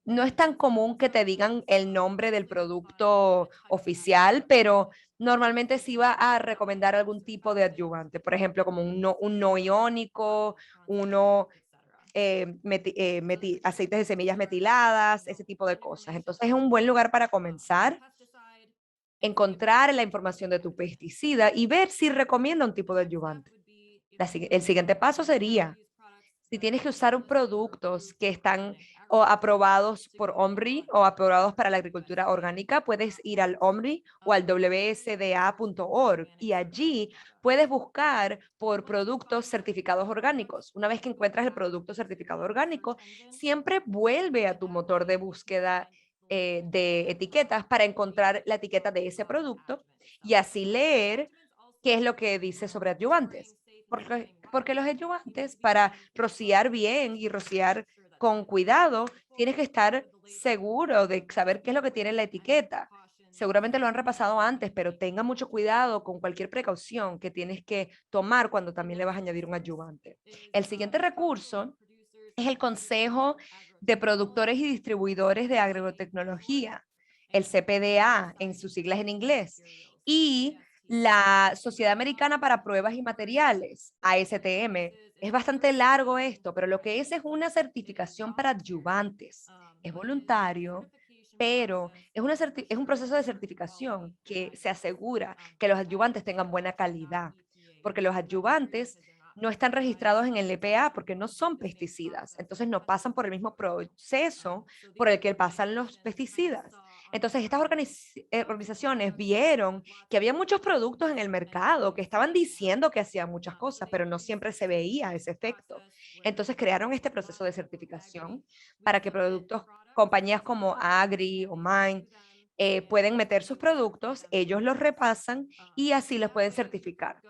no es tan común que te digan el nombre del producto oficial, pero normalmente sí va a recomendar algún tipo de adyuvante, por ejemplo, como un no iónico, uno aceites de semillas metiladas, ese tipo de cosas. Entonces es un buen lugar para comenzar, encontrar la información de tu pesticida y ver si recomienda un tipo de adyuvante. El siguiente paso sería si tienes que usar productos que están o aprobados por OMRI o aprobados para la agricultura orgánica, puedes ir al OMRI o al wsda.org y allí puedes buscar por productos certificados orgánicos. Una vez que encuentras el producto certificado orgánico, siempre vuelve a tu motor de búsqueda de etiquetas para encontrar la etiqueta de ese producto y así leer qué es lo que dice sobre adyuvantes. Porque los adyuvantes, para rociar bien y rociar con cuidado, tienes que estar seguro de saber qué es lo que tiene la etiqueta. Seguramente lo han repasado antes, pero tenga mucho cuidado con cualquier precaución que tienes que tomar cuando también le vas a añadir un adyuvante. El siguiente recurso es el Consejo de Productores y Distribuidores de Agrotecnología, el CPDA en sus siglas en inglés, y la Sociedad Americana para Pruebas y Materiales, ASTM. Es bastante largo esto, pero lo que es una certificación para adyuvantes. Es voluntario, pero es un proceso de certificación que se asegura que los adyuvantes tengan buena calidad, porque los adyuvantes no están registrados en el EPA porque no son pesticidas, entonces no pasan por el mismo proceso por el que pasan los pesticidas. Entonces, estas organizaciones vieron que había muchos productos en el mercado que estaban diciendo que hacían muchas cosas, pero no siempre se veía ese efecto. Entonces, crearon este proceso de certificación para que compañías como Agri o Mine, pueden meter sus productos, ellos los repasan y así los pueden certificar.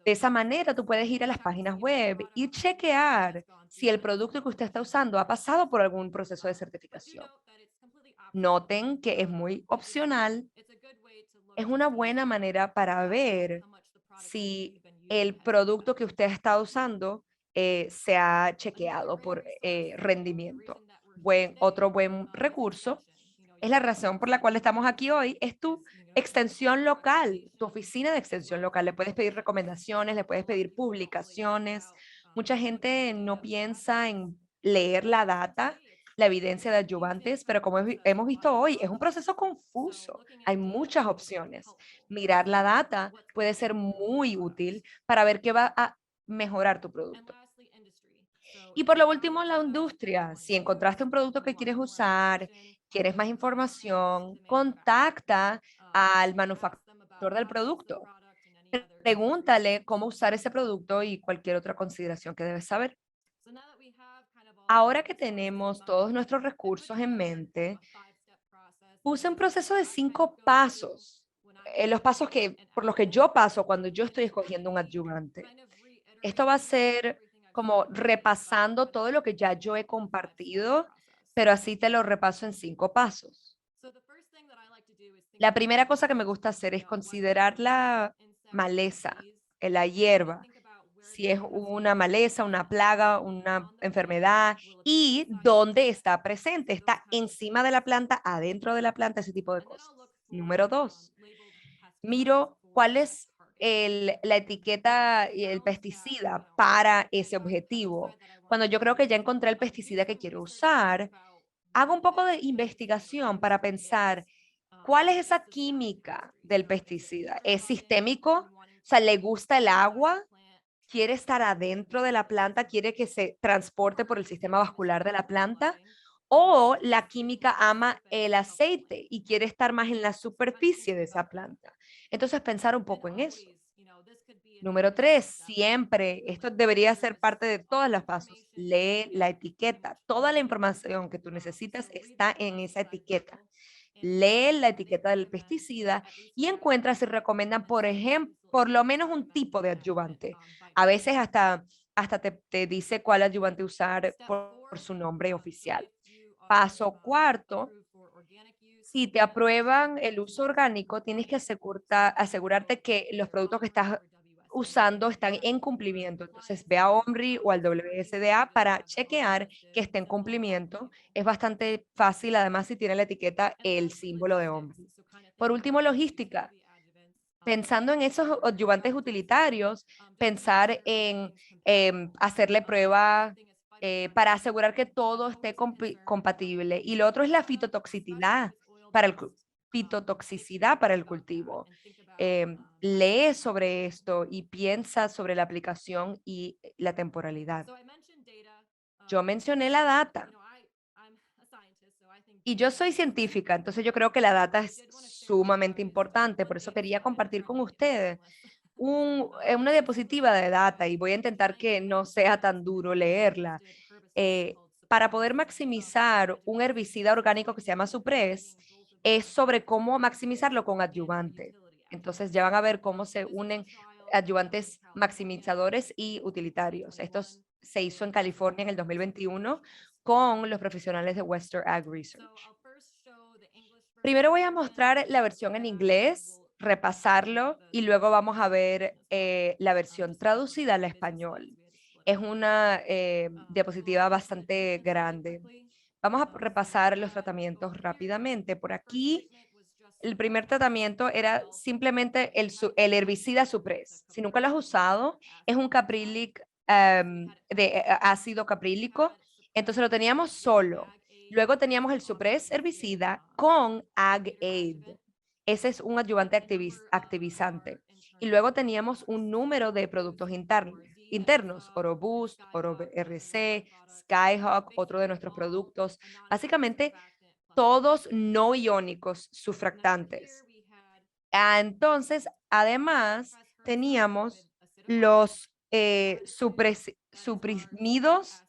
De esa manera, tú puedes ir a las páginas web y chequear si el producto que usted está usando ha pasado por algún proceso de certificación. Noten que es muy opcional. Es una buena manera para ver si el producto que usted está usando se ha chequeado por rendimiento. Otro buen recurso es la razón por la cual estamos aquí hoy, es tu extensión local, tu oficina de extensión local. Le puedes pedir recomendaciones, le puedes pedir publicaciones. Mucha gente no piensa en leer la data, la evidencia de adyuvantes, pero como hemos visto hoy, es un proceso confuso. Hay muchas opciones. Mirar la data puede ser muy útil para ver qué va a mejorar tu producto. Y por lo último, la industria. Si encontraste un producto que quieres usar, quieres más información, contacta al manufacturador del producto. Pregúntale cómo usar ese producto y cualquier otra consideración que debes saber. Ahora que tenemos todos nuestros recursos en mente, puse un proceso de 5 pasos. Los pasos por los que yo paso cuando yo estoy escogiendo un adyuvante. Esto va a ser como repasando todo lo que ya yo he compartido, pero así te lo repaso en 5 pasos. La primera cosa que me gusta hacer es considerar la maleza, la hierba, si es una maleza, una plaga, una enfermedad y dónde está presente. Está encima de la planta, adentro de la planta, ese tipo de cosas. Número 2, miro cuáles la etiqueta y el pesticida para ese objetivo. Cuando yo creo que ya encontré el pesticida que quiero usar, hago un poco de investigación para pensar cuál es esa química del pesticida. ¿Es sistémico? O sea, ¿le gusta el agua? ¿Quiere estar adentro de la planta? ¿Quiere que se transporte por el sistema vascular de la planta? ¿O la química ama el aceite y quiere estar más en la superficie de esa planta? Entonces, pensar un poco en eso. Número 3, siempre, esto debería ser parte de todos los pasos. Lee la etiqueta. Toda la información que tú necesitas está en esa etiqueta. Lee la etiqueta del pesticida y encuentra si recomiendan, por ejemplo, por lo menos un tipo de adyuvante. A veces hasta te dice cuál adyuvante usar por su nombre oficial. Paso cuarto, si te aprueban el uso orgánico, tienes que asegurarte que los productos que estás usando están en cumplimiento. Entonces, ve a OMRI o al WSDA para chequear que esté en cumplimiento. Es bastante fácil, además, si tiene la etiqueta el símbolo de OMRI. Por último, logística. Pensando en esos adyuvantes utilitarios, pensar en hacerle prueba para asegurar que todo esté compatible. Y lo otro es la fitotoxicidad para el cultivo. Lee sobre esto y piensa sobre la aplicación y la temporalidad. Yo mencioné la data. Y yo soy científica, entonces yo creo que la data es sumamente importante, por eso quería compartir con ustedes una diapositiva de data y voy a intentar que no sea tan duro leerla. Eh, para poder maximizar un herbicida orgánico que se llama Supress, es sobre cómo maximizarlo con adyuvante. Entonces ya van a ver cómo se unen adyuvantes maximizadores y utilitarios. Esto se hizo en California en el 2021 con los profesionales de Western Ag Research. Primero voy a mostrar la versión en inglés, repasarlo y luego vamos a ver la versión traducida al español. Es una diapositiva bastante grande. Vamos a repasar los tratamientos rápidamente. Por aquí, el primer tratamiento era simplemente el herbicida Supress. Si nunca lo has usado, es un caprylic de ácido caprílico. Entonces lo teníamos solo. Luego teníamos el Supress herbicida con Ag-Aid. Ese es un adyuvante activizante. Y luego teníamos un número de productos internos, Oroboost, Oro-RC, Skyhawk, otro de nuestros productos. Básicamente, todos no iónicos surfactantes. Entonces, además, teníamos los suprimidos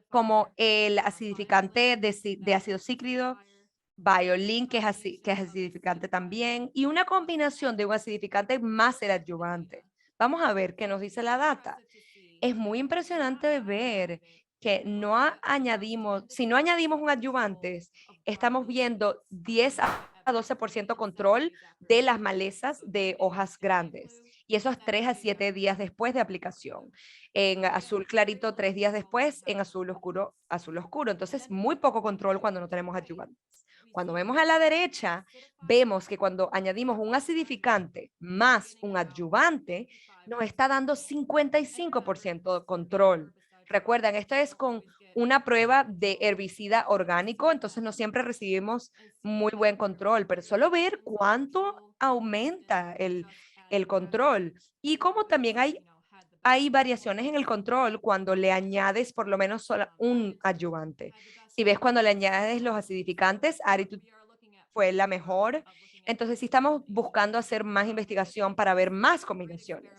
como el acidificante de ácido cíclido, Biolin, que es acidificante también, y una combinación de un acidificante más el adyuvante. Vamos a ver qué nos dice la data. Es muy impresionante ver que si no añadimos un adyuvante, estamos viendo 10 a 12% control de las malezas de hojas grandes. Y eso es 3 a 7 días después de aplicación. En azul clarito, 3 días después, en azul oscuro, azul oscuro. Entonces, muy poco control cuando no tenemos adyuvantes. Cuando vemos a la derecha, vemos que cuando añadimos un acidificante más un adyuvante, nos está dando 55% de control. Recuerden, esto es con una prueba de herbicida orgánico, entonces no siempre recibimos muy buen control, pero solo ver cuánto aumenta el control y cómo también hay variaciones en el control cuando le añades por lo menos solo un adyuvante. Si ves cuando le añades los acidificantes, Aritud fue la mejor. Entonces sí estamos buscando hacer más investigación para ver más combinaciones.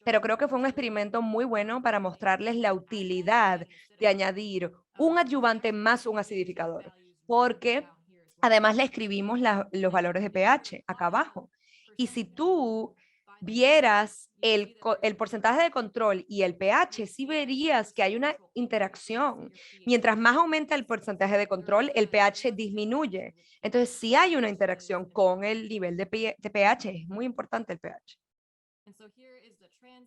Pero creo que fue un experimento muy bueno para mostrarles la utilidad de añadir un adyuvante más un acidificador, porque además le escribimos los valores de pH acá abajo. Y si tú vieras el porcentaje de control y el pH, sí verías que hay una interacción. Mientras más aumenta el porcentaje de control, el pH disminuye. Entonces, sí hay una interacción con el nivel de pH. Es muy importante el pH.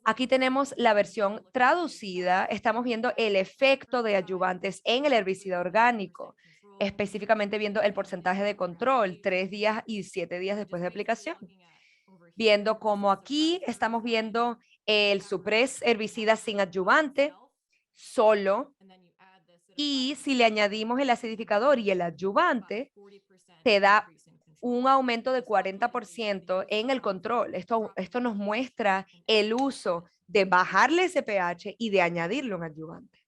Aquí tenemos la versión traducida. Estamos viendo el efecto de adyuvantes en el herbicida orgánico, específicamente viendo el porcentaje de control 3 días y 7 días después de aplicación. viendo como aquí estamos viendo el Supress herbicida sin adyuvante, solo, y si le añadimos el acidificador y el adyuvante, te da un aumento de 40% en el control. Esto nos muestra el uso de bajarle ese pH y de añadirle un adyuvante.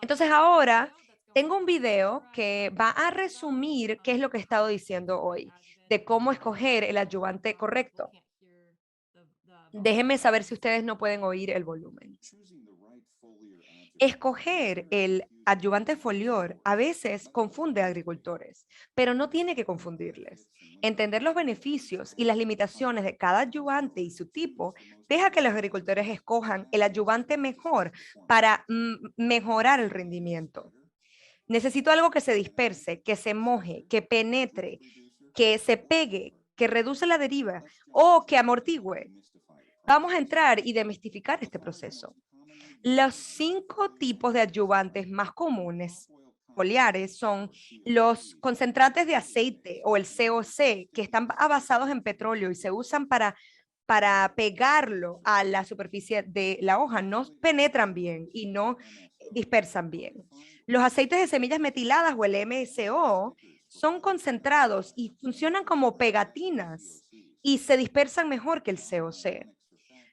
Entonces ahora tengo un video que va a resumir qué es lo que he estado diciendo hoy, de cómo escoger el adyuvante correcto. Déjenme saber si ustedes no pueden oír el volumen. Escoger el adyuvante foliar a veces confunde a agricultores, pero no tiene que confundirles. Entender los beneficios y las limitaciones de cada adyuvante y su tipo deja que los agricultores escojan el adyuvante mejor para mejorar el rendimiento. Necesito algo que se disperse, que se moje, que penetre, que se pegue, que reduce la deriva o que amortigüe. Vamos a entrar y demistificar este proceso. Los 5 tipos de adyuvantes más comunes foliares son los concentrantes de aceite o el COC, que están basados en petróleo y se usan para pegarlo a la superficie de la hoja. No penetran bien y no dispersan bien. Los aceites de semillas metiladas o el MSO son concentrados y funcionan como pegatinas y se dispersan mejor que el COC.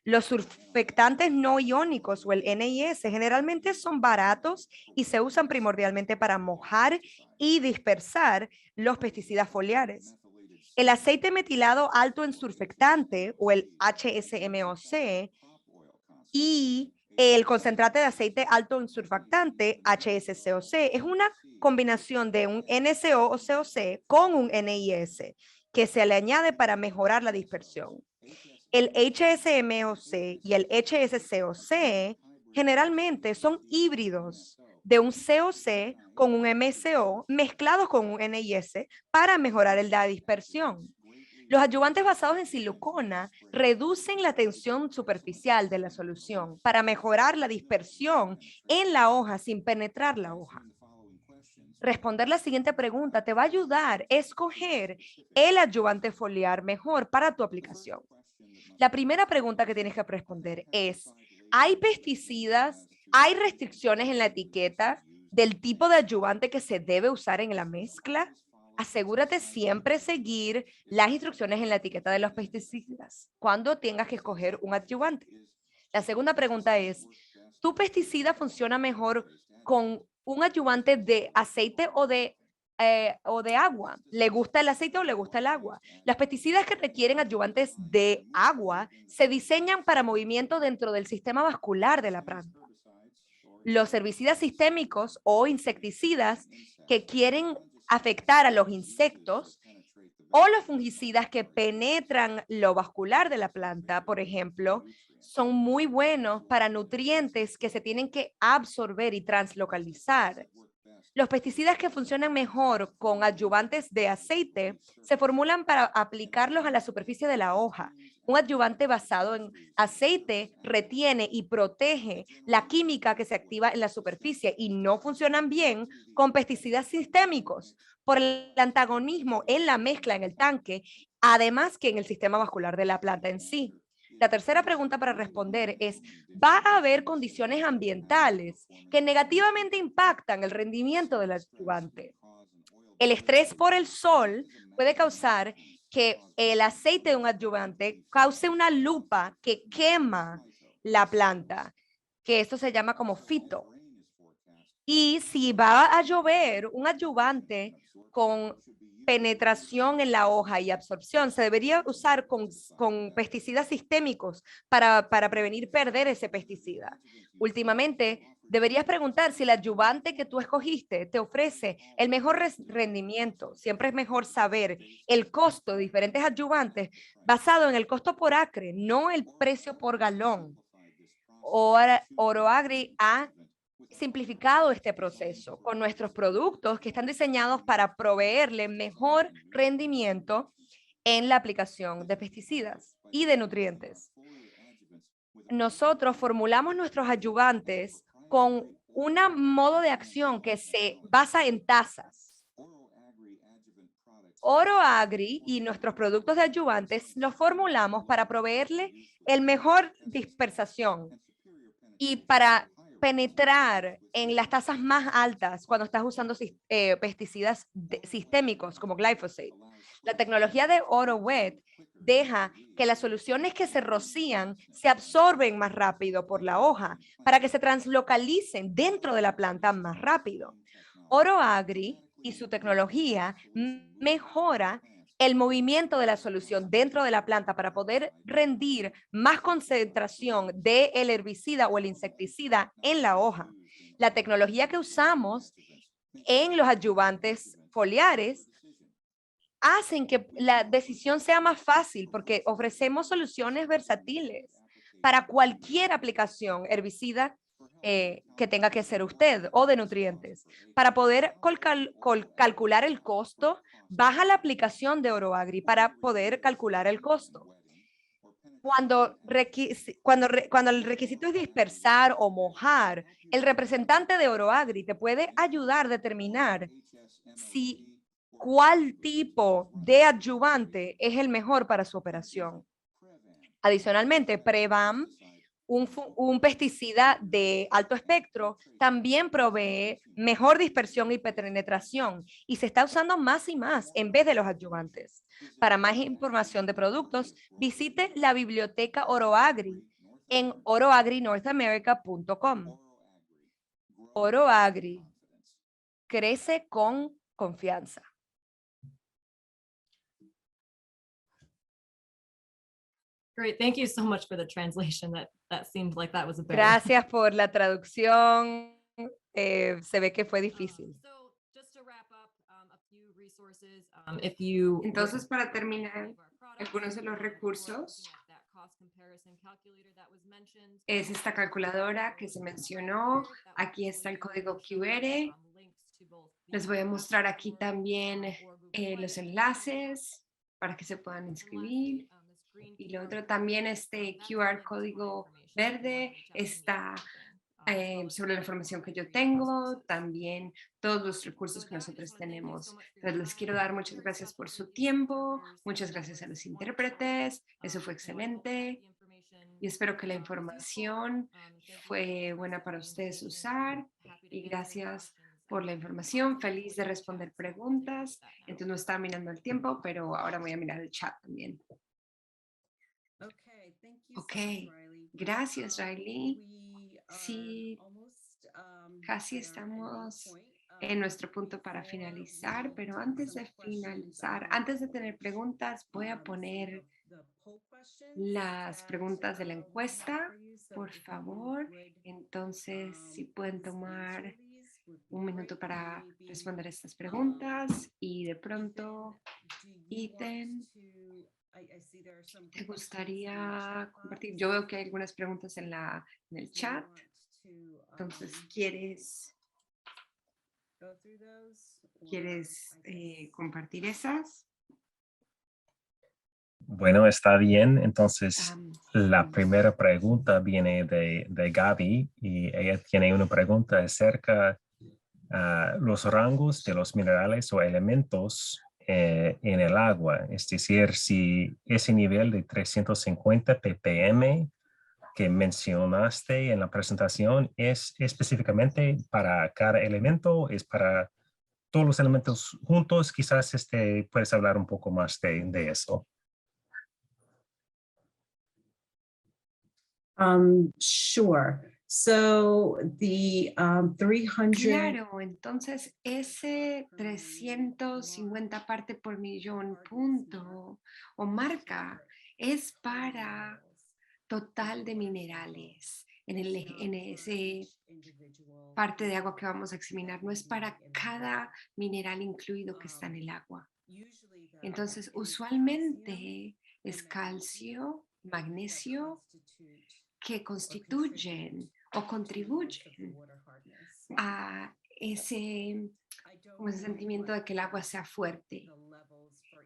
Los surfactantes no iónicos o el NIS generalmente son baratos y se usan primordialmente para mojar y dispersar los pesticidas foliares. El aceite metilado alto en surfactante o el HSMOC y el concentrate de aceite alto en surfactante HSCOC es una combinación de un NCO o COC con un NIS que se le añade para mejorar la dispersión. El HSMOC y el HSCOC generalmente son híbridos de un COC con un MCO mezclados con un NIS para mejorar la dispersión. Los adyuvantes basados en silicona reducen la tensión superficial de la solución para mejorar la dispersión en la hoja sin penetrar la hoja. Responder la siguiente pregunta te va a ayudar a escoger el adyuvante foliar mejor para tu aplicación. La primera pregunta que tienes que responder es, ¿hay pesticidas? ¿Hay restricciones en la etiqueta del tipo de adyuvante que se debe usar en la mezcla? Asegúrate siempre seguir las instrucciones en la etiqueta de los pesticidas cuando tengas que escoger un adyuvante. La segunda pregunta es, ¿tu pesticida funciona mejor con un adyuvante de aceite o de agua? ¿Le gusta el aceite o le gusta el agua? Las pesticidas que requieren adyuvantes de agua se diseñan para movimiento dentro del sistema vascular de la planta. Los herbicidas sistémicos o insecticidas que quieren afectar a los insectos o los fungicidas que penetran lo vascular de la planta, por ejemplo, son muy buenos para nutrientes que se tienen que absorber y translocalizar. Los pesticidas que funcionan mejor con adyuvantes de aceite se formulan para aplicarlos a la superficie de la hoja. Un adyuvante basado en aceite retiene y protege la química que se activa en la superficie y no funcionan bien con pesticidas sistémicos por el antagonismo en la mezcla en el tanque, además que en el sistema vascular de la planta en sí. La tercera pregunta para responder es, ¿va a haber condiciones ambientales que negativamente impactan el rendimiento del adyuvante? El estrés por el sol puede causar que el aceite de un adyuvante cause una lupa que quema la planta, que esto se llama como fito. Y si va a llover, un adyuvante con penetración en la hoja y absorción se debería usar con pesticidas sistémicos para prevenir perder ese pesticida. Últimamente, deberías preguntar si el adyuvante que tú escogiste te ofrece el mejor rendimiento. Siempre es mejor saber el costo de diferentes adyuvantes basado en el costo por acre, no el precio por galón. OroAgri ha simplificado este proceso con nuestros productos que están diseñados para proveerle mejor rendimiento en la aplicación de pesticidas y de nutrientes. Nosotros formulamos nuestros adyuvantes con un modo de acción que se basa en tazas. Oro Agri y nuestros productos de adyuvantes los formulamos para proveerle el mejor dispersación y para penetrar en las tasas más altas cuando estás usando pesticidas sistémicos como glyphosate. La tecnología de Oro Wet deja que las soluciones que se rocían se absorben más rápido por la hoja para que se translocalicen dentro de la planta más rápido. Oro Agri y su tecnología mejora el movimiento de la solución dentro de la planta para poder rendir más concentración del herbicida o el insecticida en la hoja. La tecnología que usamos en los adyuvantes foliares hacen que la decisión sea más fácil porque ofrecemos soluciones versátiles para cualquier aplicación herbicida que tenga que hacer usted o de nutrientes. Para poder calcular el costo, baja la aplicación de OroAgri para poder calcular el costo. Cuando el requisito es dispersar o mojar, el representante de OroAgri te puede ayudar a determinar si cuál tipo de adyuvante es el mejor para su operación. Adicionalmente, Prevam, un pesticida de alto espectro, también provee mejor dispersión y penetración y se está usando más y más en vez de los adyuvantes. Para más información de productos, visite la biblioteca OroAgri en oroagrinorthamerica.com. OroAgri crece con confianza. Great, thank you so much for the translation. That seemed like that was a very... Gracias por la traducción. Se ve que fue difícil. So just to wrap up, a few resources, if you... Entonces, para terminar, algunos de los recursos es esta calculadora que se mencionó. Aquí está el código QR. Les voy a mostrar aquí también los enlaces para que se puedan inscribir. Y lo otro también, este QR código verde está sobre la información que yo tengo, también todos los recursos que nosotros tenemos. Entonces, les quiero dar muchas gracias por su tiempo, muchas gracias a los intérpretes, eso fue excelente. Y espero que la información fue buena para ustedes usar y gracias por la información, feliz de responder preguntas. Entonces no estaba mirando el tiempo, pero ahora voy a mirar el chat también. Ok, gracias Riley. Sí, casi estamos en nuestro punto para finalizar, pero antes de finalizar, antes de tener preguntas, voy a poner las preguntas de la encuesta, por favor. Entonces, si pueden tomar un minuto para responder estas preguntas y de pronto, Ethan, ¿te gustaría compartir? Yo veo que hay algunas preguntas en el chat. Entonces, ¿quieres compartir esas? Bueno, está bien. Entonces, la primera pregunta viene de Gaby y ella tiene una pregunta acerca de los rangos de los minerales o elementos en el agua. Es decir, si ese nivel de 350 ppm que mencionaste en la presentación es específicamente para cada elemento, es para todos los elementos juntos. Quizás puedes hablar un poco más de eso. Sure. So the 300. Claro, entonces ese 350 parte por millón punto o marca es para total de minerales en ese parte de agua que vamos a examinar, no es para cada mineral incluido que está en el agua. Entonces, usualmente es calcio, magnesio, que constituyen o contribuyen a ese sentimiento de que el agua sea fuerte.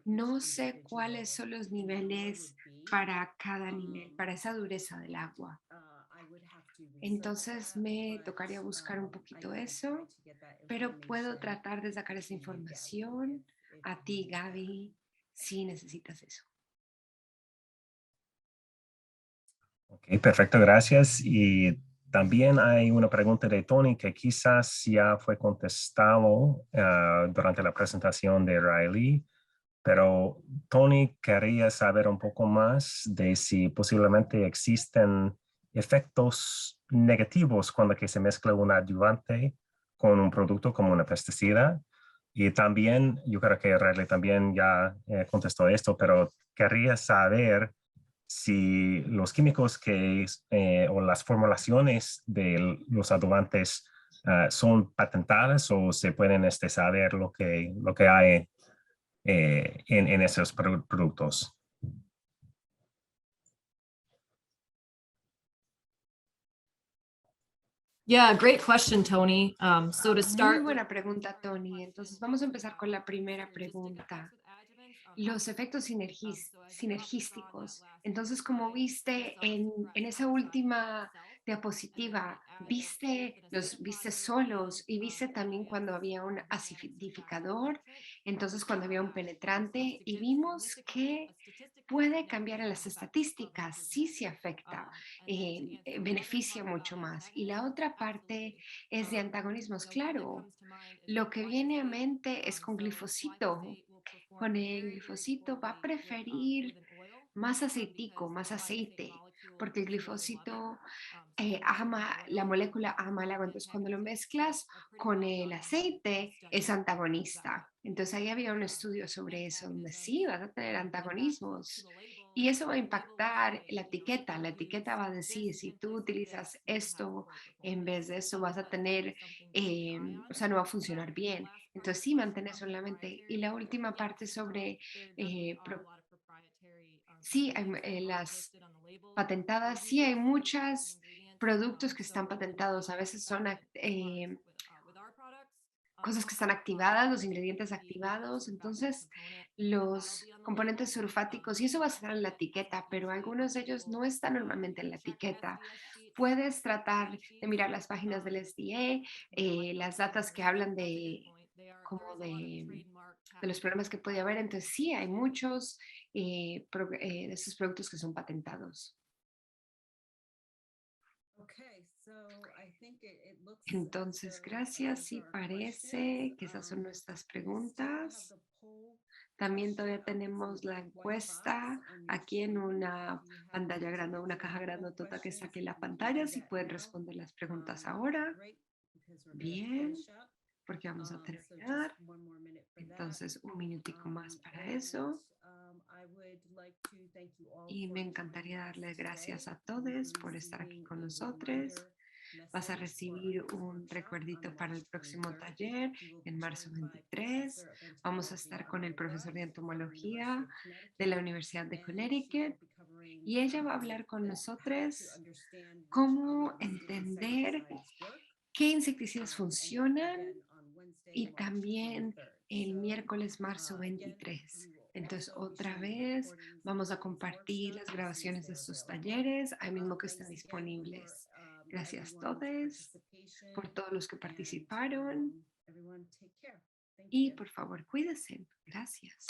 No sé cuáles son los niveles para cada nivel, para esa dureza del agua. Entonces me tocaría buscar un poquito eso, pero puedo tratar de sacar esa información a ti, Gaby, si necesitas eso. Ok, perfecto, gracias. Y también hay una pregunta de Tony que quizás ya fue contestado durante la presentación de Riley, pero Tony quería saber un poco más de si posiblemente existen efectos negativos cuando que se mezcla un adyuvante con un producto como una pesticida. Y también, yo creo que Riley también ya contestó esto, pero querría saber si los químicos o las formulaciones de los adubantes son patentadas o se pueden saber lo que hay en esos productos. Yeah, great question, Tony. So to Muy start, buena pregunta, Tony. Entonces, vamos a empezar con la primera pregunta. Los efectos sinergísticos. Entonces, como viste en esa última diapositiva, viste solos y viste también cuando había un acidificador, entonces cuando había un penetrante y vimos que puede cambiar en las estadísticas, sí se afecta, beneficia mucho más. Y la otra parte es de antagonismos, claro. Lo que viene a mente es con glifosito. Con el glifosito va a preferir más aceitico, más aceite, porque el glifosito la molécula ama el agua. Entonces, cuando lo mezclas con el aceite, es antagonista. Entonces, ahí había un estudio sobre eso, donde sí, vas a tener antagonismos. Y eso va a impactar la etiqueta. La etiqueta va a decir, si tú utilizas esto en vez de eso, vas a tener, o sea, no va a funcionar bien. Entonces, sí, mantén eso en la mente. Y la última parte sobre, sí, las patentadas, sí hay muchos productos que están patentados, a veces son cosas que están activadas, los ingredientes activados, entonces los componentes sulfáticos, y eso va a estar en la etiqueta, pero algunos de ellos no están normalmente en la etiqueta. Puedes tratar de mirar las páginas del FDA, las datas que hablan como de los problemas que puede haber, entonces sí, hay muchos de esos productos que son patentados. Entonces, gracias. Sí, parece que esas son nuestras preguntas. También todavía tenemos la encuesta aquí en una pantalla grande, una caja grandotota que está aquí en la pantalla. Si pueden responder las preguntas ahora. Bien, porque vamos a terminar. Entonces, un minutico más para eso. Y me encantaría darle gracias a todos por estar aquí con nosotros. Vas a recibir un recuerdito para el próximo taller en marzo 23. Vamos a estar con el profesor de entomología de la Universidad de Connecticut y ella va a hablar con nosotros cómo entender qué insecticidas funcionan y también el miércoles marzo 23. Entonces, otra vez vamos a compartir las grabaciones de estos talleres, ahí mismo que están disponibles. Gracias a todos por todos los que participaron y por favor cuídense. Gracias.